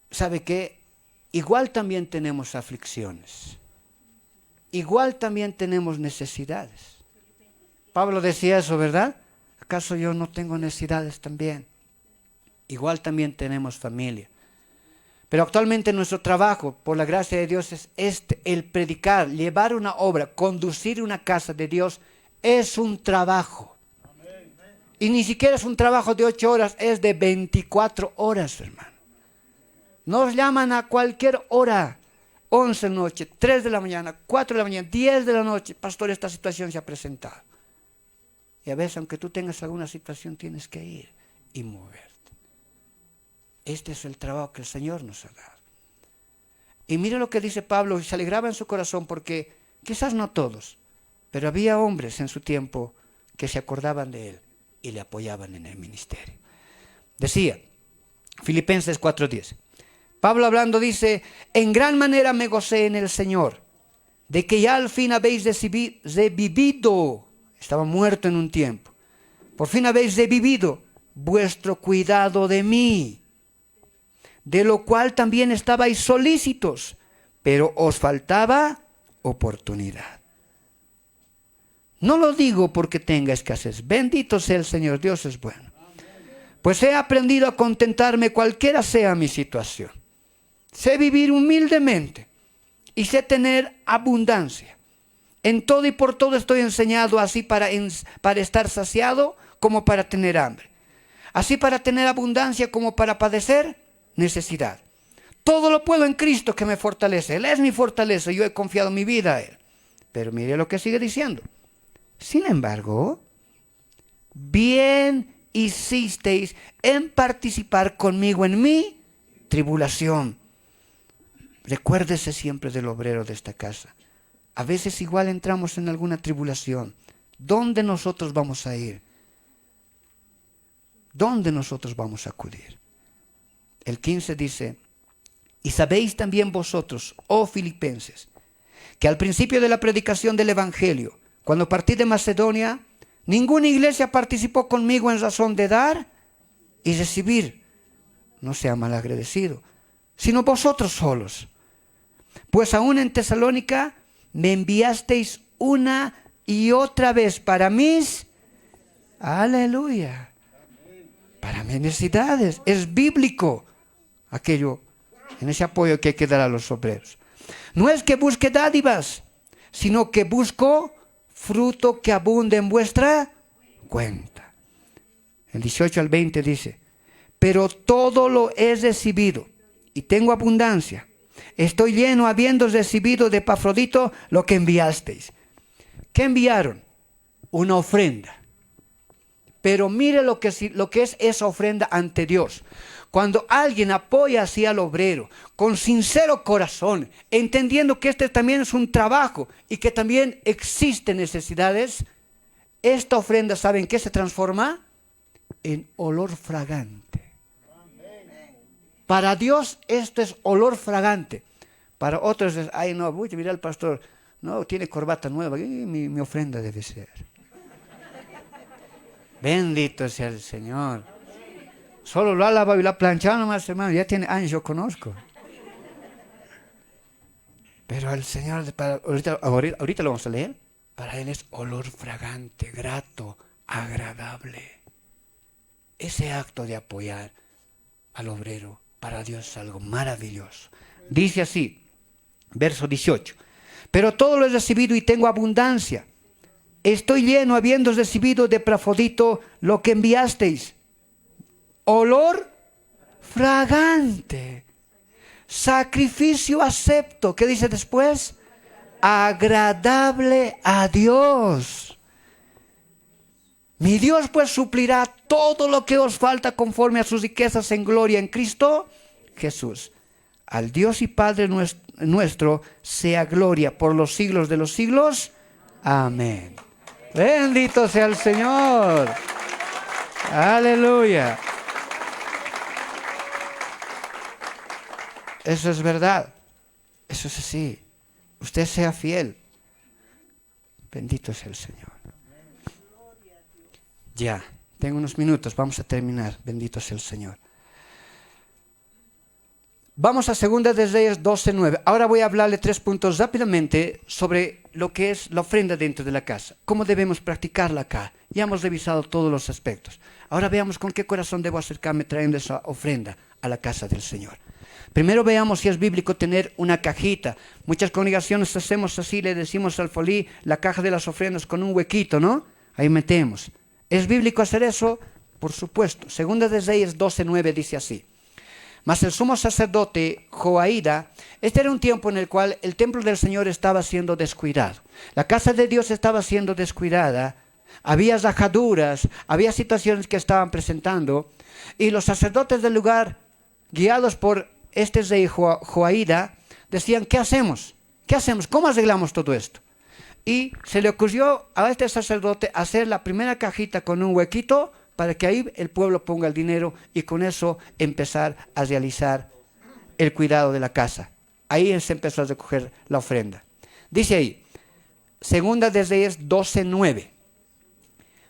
¿sabe qué? Igual también tenemos aflicciones. Igual también tenemos necesidades. Pablo decía eso, ¿verdad? ¿Acaso yo no tengo necesidades también? Igual también tenemos familia. Pero actualmente nuestro trabajo, por la gracia de Dios, es el predicar, llevar una obra, conducir una casa de Dios, es un trabajo. Y ni siquiera es un trabajo de 8 horas, es de 24 horas, hermano. Nos llaman a cualquier hora, 11 de la noche, 3 de la mañana, 4 de la mañana, 10 de la noche. Pastor, esta situación se ha presentado. Y a veces, aunque tú tengas alguna situación, tienes que ir y moverte. Este es el trabajo que el Señor nos ha dado. Y mire lo que dice Pablo, y se alegraba en su corazón porque quizás no todos, pero había hombres en su tiempo que se acordaban de él y le apoyaban en el ministerio. Decía, Filipenses 4:10, Pablo hablando dice, en gran manera me gocé en el Señor, de que ya al fin habéis revivido, estaba muerto en un tiempo, por fin habéis revivido vuestro cuidado de mí, de lo cual también estabais solícitos, pero os faltaba oportunidad. No lo digo porque tenga escasez, bendito sea el Señor, Dios es bueno. Pues he aprendido a contentarme cualquiera sea mi situación. Sé vivir humildemente y sé tener abundancia. En todo y por todo estoy enseñado, así para estar saciado como para tener hambre. Así para tener abundancia como para padecer necesidad. Todo lo puedo en Cristo que me fortalece. Él es mi fortaleza, yo he confiado mi vida a Él. Pero mire lo que sigue diciendo. Sin embargo, bien hicisteis en participar conmigo en mi tribulación. Recuérdese siempre del obrero de esta casa. A veces igual entramos en alguna tribulación. ¿Dónde nosotros vamos a ir? ¿Dónde nosotros vamos a acudir? El 15 dice, y sabéis también vosotros, oh filipenses, que al principio de la predicación del Evangelio, cuando partí de Macedonia, ninguna iglesia participó conmigo en razón de dar y recibir. No sea malagradecido, sino vosotros solos. Pues aún en Tesalónica me enviasteis una y otra vez para mis, aleluya, para mis necesidades. Es bíblico aquello, en ese apoyo que hay que dar a los obreros. No es que busque dádivas, sino que busco fruto que abunde en vuestra cuenta. El 18 al 20 dice, pero todo lo he recibido y tengo abundancia. Estoy lleno habiendo recibido de Epafrodito lo que enviasteis. ¿Qué enviaron? Una ofrenda. Pero mire lo que es esa ofrenda ante Dios. Cuando alguien apoya así al obrero, con sincero corazón, entendiendo que este también es un trabajo y que también existen necesidades, esta ofrenda, ¿saben qué se transforma? En olor fragante. Para Dios esto es olor fragante. Para otros es, ay no, mira el pastor, no, tiene corbata nueva, mi ofrenda debe ser. Bendito sea el Señor. Solo lo ha lavado y lo ha planchado nomás, hermano. Ya tiene años, yo conozco. Pero el Señor, ahorita lo vamos a leer, para Él es olor fragante, grato, agradable. Ese acto de apoyar al obrero, para Dios es algo maravilloso. Dice así, verso 18. Pero todo lo he recibido y tengo abundancia. Estoy lleno habiendo recibido de Epafrodito lo que enviasteis. Olor fragante. Sacrificio acepto. ¿Qué dice después? Agradable a Dios. Mi Dios pues suplirá todo lo que os falta conforme a sus riquezas en gloria en Cristo Jesús. Al Dios y Padre nuestro sea gloria por los siglos de los siglos. Amén. Bendito sea el Señor. Aleluya. Eso es verdad. Eso es así. Usted sea fiel. Bendito sea el Señor. Ya, tengo unos minutos, vamos a terminar. Bendito sea el Señor. Vamos a 2 de Reyes 12:9. Ahora voy a hablarle 3 puntos rápidamente sobre lo que es la ofrenda dentro de la casa. Cómo debemos practicarla acá. Ya hemos revisado todos los aspectos. Ahora veamos con qué corazón debo acercarme trayendo esa ofrenda a la casa del Señor. Primero veamos si es bíblico tener una cajita. Muchas congregaciones hacemos así, le decimos al folí la caja de las ofrendas con un huequito, ¿no? Ahí metemos. ¿Es bíblico hacer eso? Por supuesto. 2 de Reyes 12:9 dice así. Mas el sumo sacerdote Joaída, este era un tiempo en el cual el templo del Señor estaba siendo descuidado. La casa de Dios estaba siendo descuidada. Había rajaduras, había situaciones que estaban presentando. Y los sacerdotes del lugar guiados por este rey Joaída, decían, ¿qué hacemos? ¿Qué hacemos? ¿Cómo arreglamos todo esto? Y se le ocurrió a este sacerdote hacer la primera cajita con un huequito para que ahí el pueblo ponga el dinero y con eso empezar a realizar el cuidado de la casa. Ahí se empezó a recoger la ofrenda. Dice ahí, Segunda de Reyes 12:9.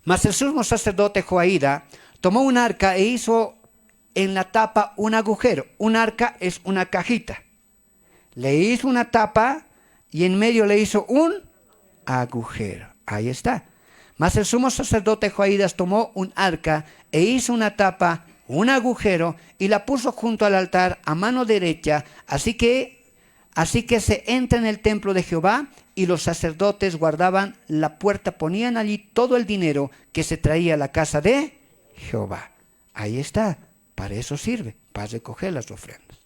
Mas el sumo sacerdote Joaída tomó un arca e hizo en la tapa un agujero. Un arca es una cajita. Le hizo una tapa y en medio le hizo un agujero. Ahí está. Mas el sumo sacerdote Joaídas tomó un arca e hizo una tapa, un agujero, y la puso junto al altar a mano derecha. Así que se entra en el templo de Jehová, y los sacerdotes guardaban la puerta, ponían allí todo el dinero que se traía a la casa de Jehová. Ahí está. Para eso sirve, para recoger las ofrendas.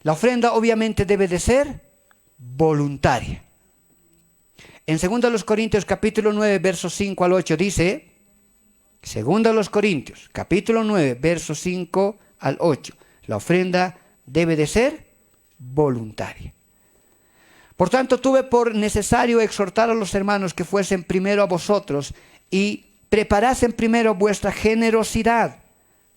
La ofrenda obviamente debe de ser voluntaria. En 2 Corintios capítulo 9, versos 5 al 8 dice, 2 Corintios capítulo 9, versos 5 al 8, la ofrenda debe de ser voluntaria. Por tanto, tuve por necesario exhortar a los hermanos que fuesen primero a vosotros y preparasen primero vuestra generosidad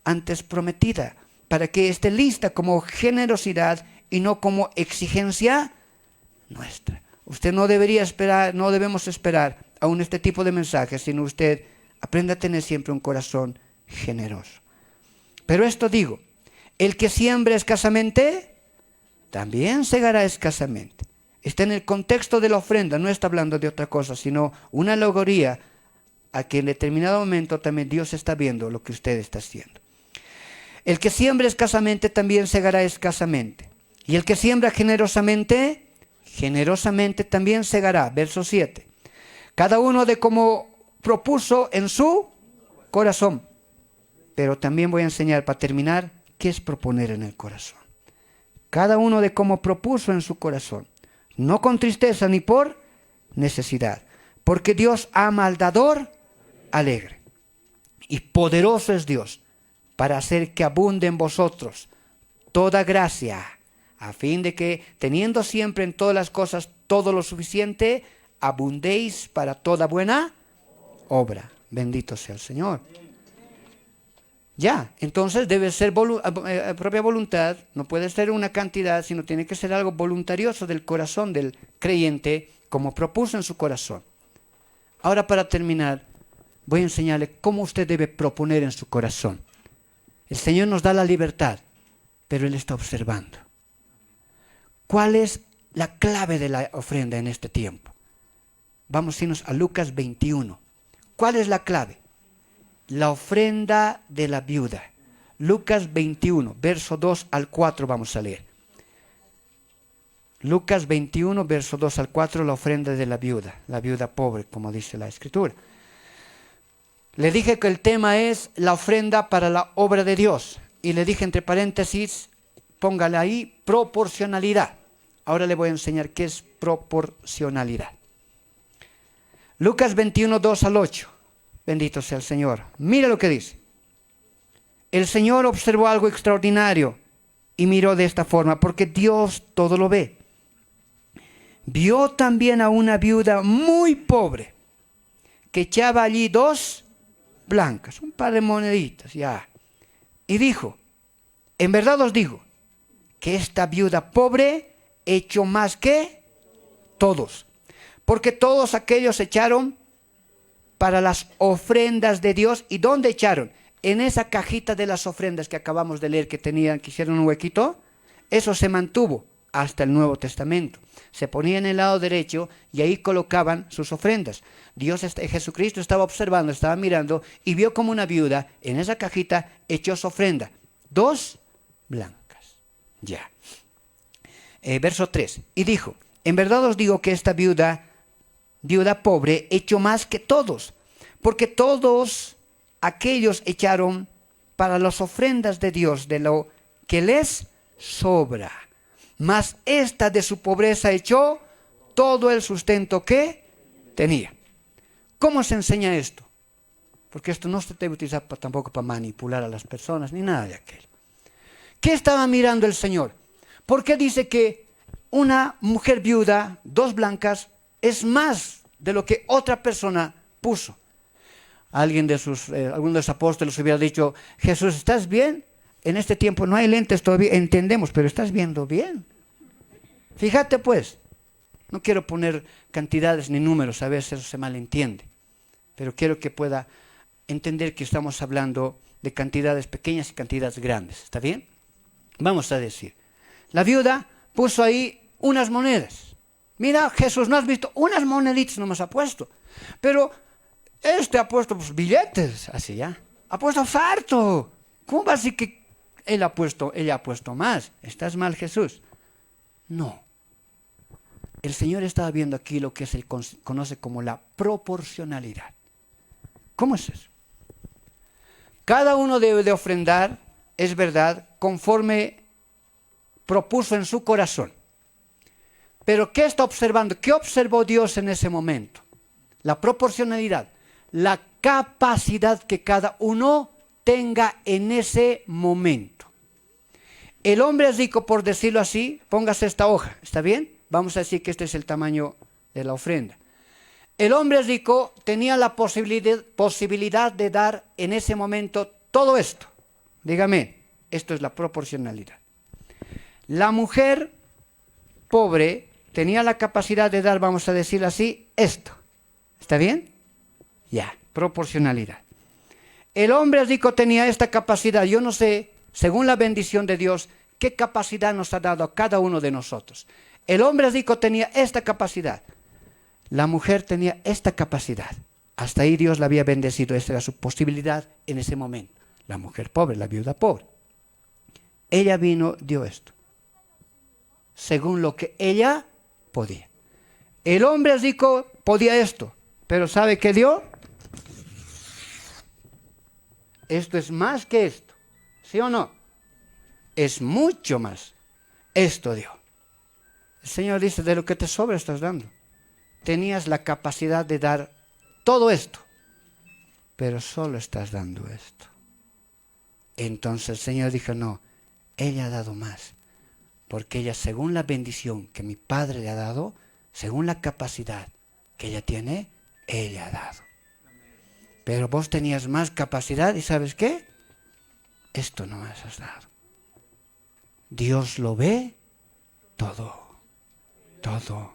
antes prometida, para que esté lista como generosidad y no como exigencia nuestra. Usted no debería esperar, no debemos esperar aún este tipo de mensajes, sino usted aprenda a tener siempre un corazón generoso. Pero esto digo, el que siembra escasamente, también segará escasamente. Está en el contexto de la ofrenda, no está hablando de otra cosa, sino una alegoría a que en determinado momento también Dios está viendo lo que usted está haciendo. El que siembra escasamente también segará escasamente. Y el que siembra generosamente, generosamente también segará. Verso 7. Cada uno de como propuso en su corazón. Pero también voy a enseñar para terminar qué es proponer en el corazón. Cada uno de como propuso en su corazón. No con tristeza ni por necesidad. Porque Dios ama al dador alegre. Y poderoso es Dios para hacer que abunde en vosotros toda gracia, a fin de que, teniendo siempre en todas las cosas todo lo suficiente, abundéis para toda buena obra. Bendito sea el Señor. Ya, entonces debe ser propia voluntad, no puede ser una cantidad, sino tiene que ser algo voluntarioso del corazón del creyente, como propuso en su corazón. Ahora, para terminar, voy a enseñarle cómo usted debe proponer en su corazón. El Señor nos da la libertad, pero Él está observando. ¿Cuál es la clave de la ofrenda en este tiempo? Vamos a irnos a Lucas 21. ¿Cuál es la clave? La ofrenda de la viuda. Lucas 21, verso 2 al 4 vamos a leer. Lucas 21, verso 2 al 4, la ofrenda de la viuda pobre, como dice la Escritura. Le dije que el tema es la ofrenda para la obra de Dios. Y le dije entre paréntesis, póngale ahí, proporcionalidad. Ahora le voy a enseñar qué es proporcionalidad. Lucas 21, 2 al 8. Bendito sea el Señor. Mira lo que dice. El Señor observó algo extraordinario y miró de esta forma, porque Dios todo lo ve. Vio también a una viuda muy pobre que echaba allí 2 blancas, un par de moneditas, ya. Y dijo, en verdad os digo, que esta viuda pobre echó más que todos. Porque todos aquellos echaron para las ofrendas de Dios. ¿Y dónde echaron? En esa cajita de las ofrendas que acabamos de leer, que hicieron un huequito. Eso se mantuvo hasta el Nuevo Testamento. Se ponía en el lado derecho y ahí colocaban sus ofrendas. Jesucristo estaba observando, estaba mirando y vio como una viuda en esa cajita echó su ofrenda. 2 blancas. Ya. Verso 3. Y dijo, en verdad os digo que esta viuda pobre echó más que todos, porque todos aquellos echaron para las ofrendas de Dios de lo que les sobra. Mas esta de su pobreza echó todo el sustento que tenía. ¿Cómo se enseña esto? Porque esto no se debe utilizar tampoco para manipular a las personas, ni nada de aquello. ¿Qué estaba mirando el Señor? ¿Por qué dice que una mujer viuda, 2 blancas, es más de lo que otra persona puso? Alguno de los apóstoles hubiera dicho: Jesús, ¿estás bien? En este tiempo no hay lentes todavía, entendemos, pero ¿estás viendo bien? Fíjate pues, no quiero poner cantidades ni números, a veces eso se malentiende, pero quiero que pueda entender que estamos hablando de cantidades pequeñas y cantidades grandes, ¿está bien? Vamos a decir, la viuda puso ahí unas monedas. Mira, Jesús, ¿no has visto? Unas moneditas nomás ha puesto, pero este ha puesto pues, billetes, así ya, ha puesto farto. ¿Cómo va a decir que ella ha puesto más? ¿Estás mal, Jesús? No. El Señor estaba viendo aquí lo que se conoce como la proporcionalidad. ¿Cómo es eso? Cada uno debe de ofrendar, es verdad, conforme propuso en su corazón. Pero ¿qué está observando? ¿Qué observó Dios en ese momento? La proporcionalidad, la capacidad que cada uno tenga en ese momento. El hombre es rico, por decirlo así, póngase esta hoja, ¿está bien? Vamos a decir que este es el tamaño de la ofrenda. El hombre rico tenía la posibilidad de dar en ese momento todo esto. Dígame, esto es la proporcionalidad. La mujer pobre tenía la capacidad de dar, vamos a decirlo así, esto. ¿Está bien? Ya, proporcionalidad. El hombre rico tenía esta capacidad. Yo no sé, según la bendición de Dios, qué capacidad nos ha dado a cada uno de nosotros. El hombre rico tenía esta capacidad. La mujer tenía esta capacidad. Hasta ahí Dios la había bendecido. Esta era su posibilidad en ese momento. La mujer pobre, la viuda pobre. Ella vino, dio esto. Según lo que ella podía. El hombre rico podía esto. Pero ¿sabe qué dio? Esto es más que esto. ¿Sí o no? Es mucho más. Esto dio. El Señor dice, de lo que te sobra estás dando. Tenías la capacidad de dar todo esto, pero solo estás dando esto. Entonces el Señor dijo, no, ella ha dado más, porque ella, según la bendición que mi Padre le ha dado, según la capacidad que ella tiene, ella ha dado. Pero vos tenías más capacidad y ¿sabes qué? Esto no más has dado. Dios lo ve todo. Todo.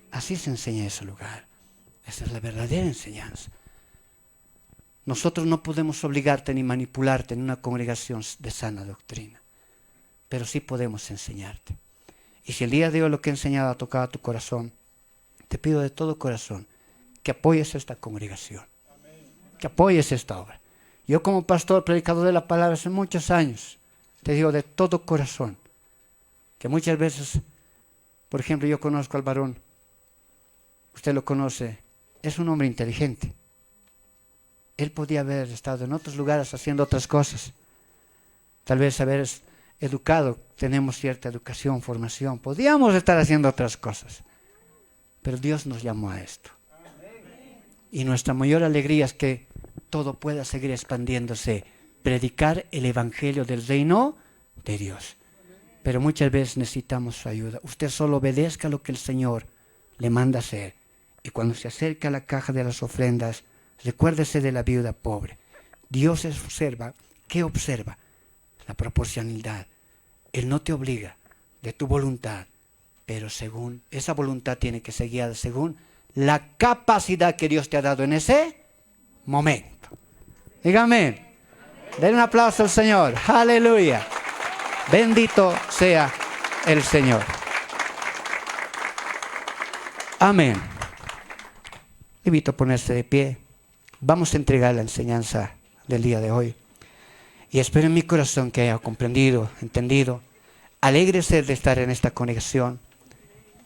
Así se enseña en ese lugar. Esa es la verdadera enseñanza. Nosotros no podemos obligarte ni manipularte en una congregación de sana doctrina, pero sí podemos enseñarte. Y si el día de hoy lo que he enseñado ha tocado a tu corazón, te pido de todo corazón que apoyes esta congregación, que apoyes esta obra. Yo como pastor, predicador de la palabra hace muchos años, te digo de todo corazón, que muchas veces, por ejemplo, yo conozco al varón, usted lo conoce, es un hombre inteligente. Él podía haber estado en otros lugares haciendo otras cosas. Tal vez haber educado, tenemos cierta educación, formación. Podíamos estar haciendo otras cosas. Pero Dios nos llamó a esto. Y nuestra mayor alegría es que todo pueda seguir expandiéndose. Predicar el evangelio del reino de Dios. Pero muchas veces necesitamos su ayuda. Usted solo obedezca lo que el Señor le manda hacer. Y cuando se acerca a la caja de las ofrendas, recuérdese de la viuda pobre. Dios observa. ¿Qué observa? La proporcionalidad. Él no te obliga de tu voluntad, pero según esa voluntad tiene que ser guiada según la capacidad que Dios te ha dado en ese momento. Dígame. Den un aplauso al Señor. Aleluya. Bendito sea el Señor. Amén. Invito a ponerse de pie. Vamos a entregar la enseñanza del día de hoy. Y espero en mi corazón que haya comprendido, entendido. Alégrese de estar en esta congregación,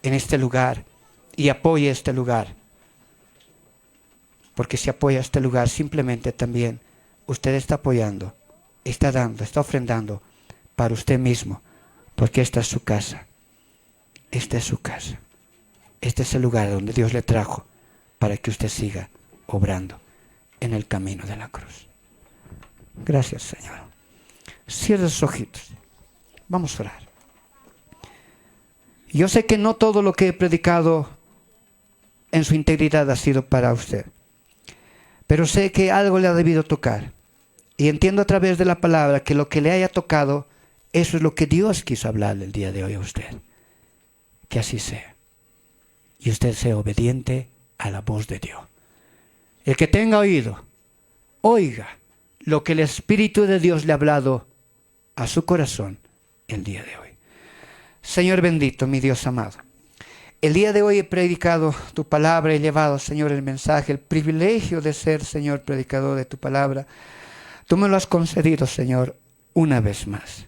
en este lugar, y apoye este lugar. Porque si apoya este lugar, simplemente también usted está apoyando, está dando, está ofrendando para usted mismo. Porque esta es su casa. Esta es su casa. Este es el lugar donde Dios le trajo para que usted siga obrando en el camino de la cruz. Gracias, Señor. Cierre sus ojitos. Vamos a orar. Yo sé que no todo lo que he predicado en su integridad ha sido para usted, pero sé que algo le ha debido tocar. Y entiendo a través de la palabra que lo que le haya tocado, eso es lo que Dios quiso hablarle el día de hoy a usted. Que así sea. Y usted sea obediente a la voz de Dios. El que tenga oído, oiga lo que el Espíritu de Dios le ha hablado a su corazón el día de hoy. Señor bendito, mi Dios amado, el día de hoy he predicado tu palabra, he llevado, Señor, el mensaje, el privilegio de ser, Señor, predicador de tu palabra. Tú me lo has concedido, Señor, una vez más.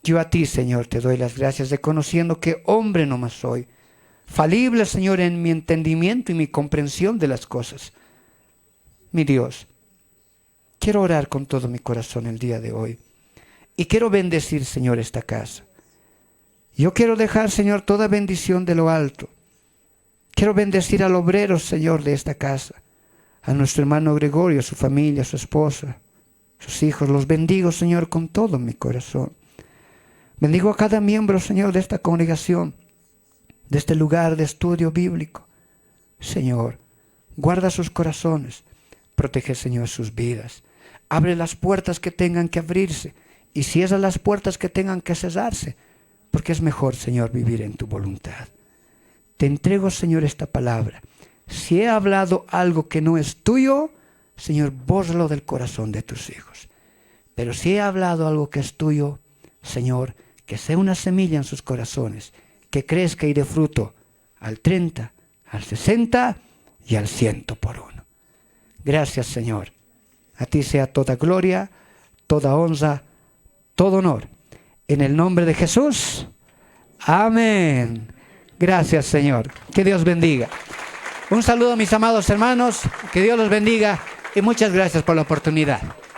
Yo a ti, Señor, te doy las gracias, reconociendo que hombre no más soy, falible, Señor, en mi entendimiento y mi comprensión de las cosas. Mi Dios, quiero orar con todo mi corazón el día de hoy y quiero bendecir, Señor, esta casa. Yo quiero dejar, Señor, toda bendición de lo alto. Quiero bendecir al obrero, Señor, de esta casa, a nuestro hermano Gregorio, a su familia, a su esposa, sus hijos. Los bendigo, Señor, con todo mi corazón. Bendigo a cada miembro, Señor, de esta congregación, de este lugar de estudio bíblico. Señor, guarda sus corazones, protege, Señor, sus vidas. Abre las puertas que tengan que abrirse y cierra las puertas que tengan que cerrarse, porque es mejor, Señor, vivir en tu voluntad. Te entrego, Señor, esta palabra. Si he hablado algo que no es tuyo, Señor, bórralo del corazón de tus hijos. Pero si he hablado algo que es tuyo, Señor, que sea una semilla en sus corazones, que crezca y dé fruto al 30, al 60 y al 100 por uno. Gracias, Señor. A ti sea toda gloria, toda honra, todo honor. En el nombre de Jesús. Amén. Gracias, Señor. Que Dios bendiga. Un saludo a mis amados hermanos. Que Dios los bendiga y muchas gracias por la oportunidad.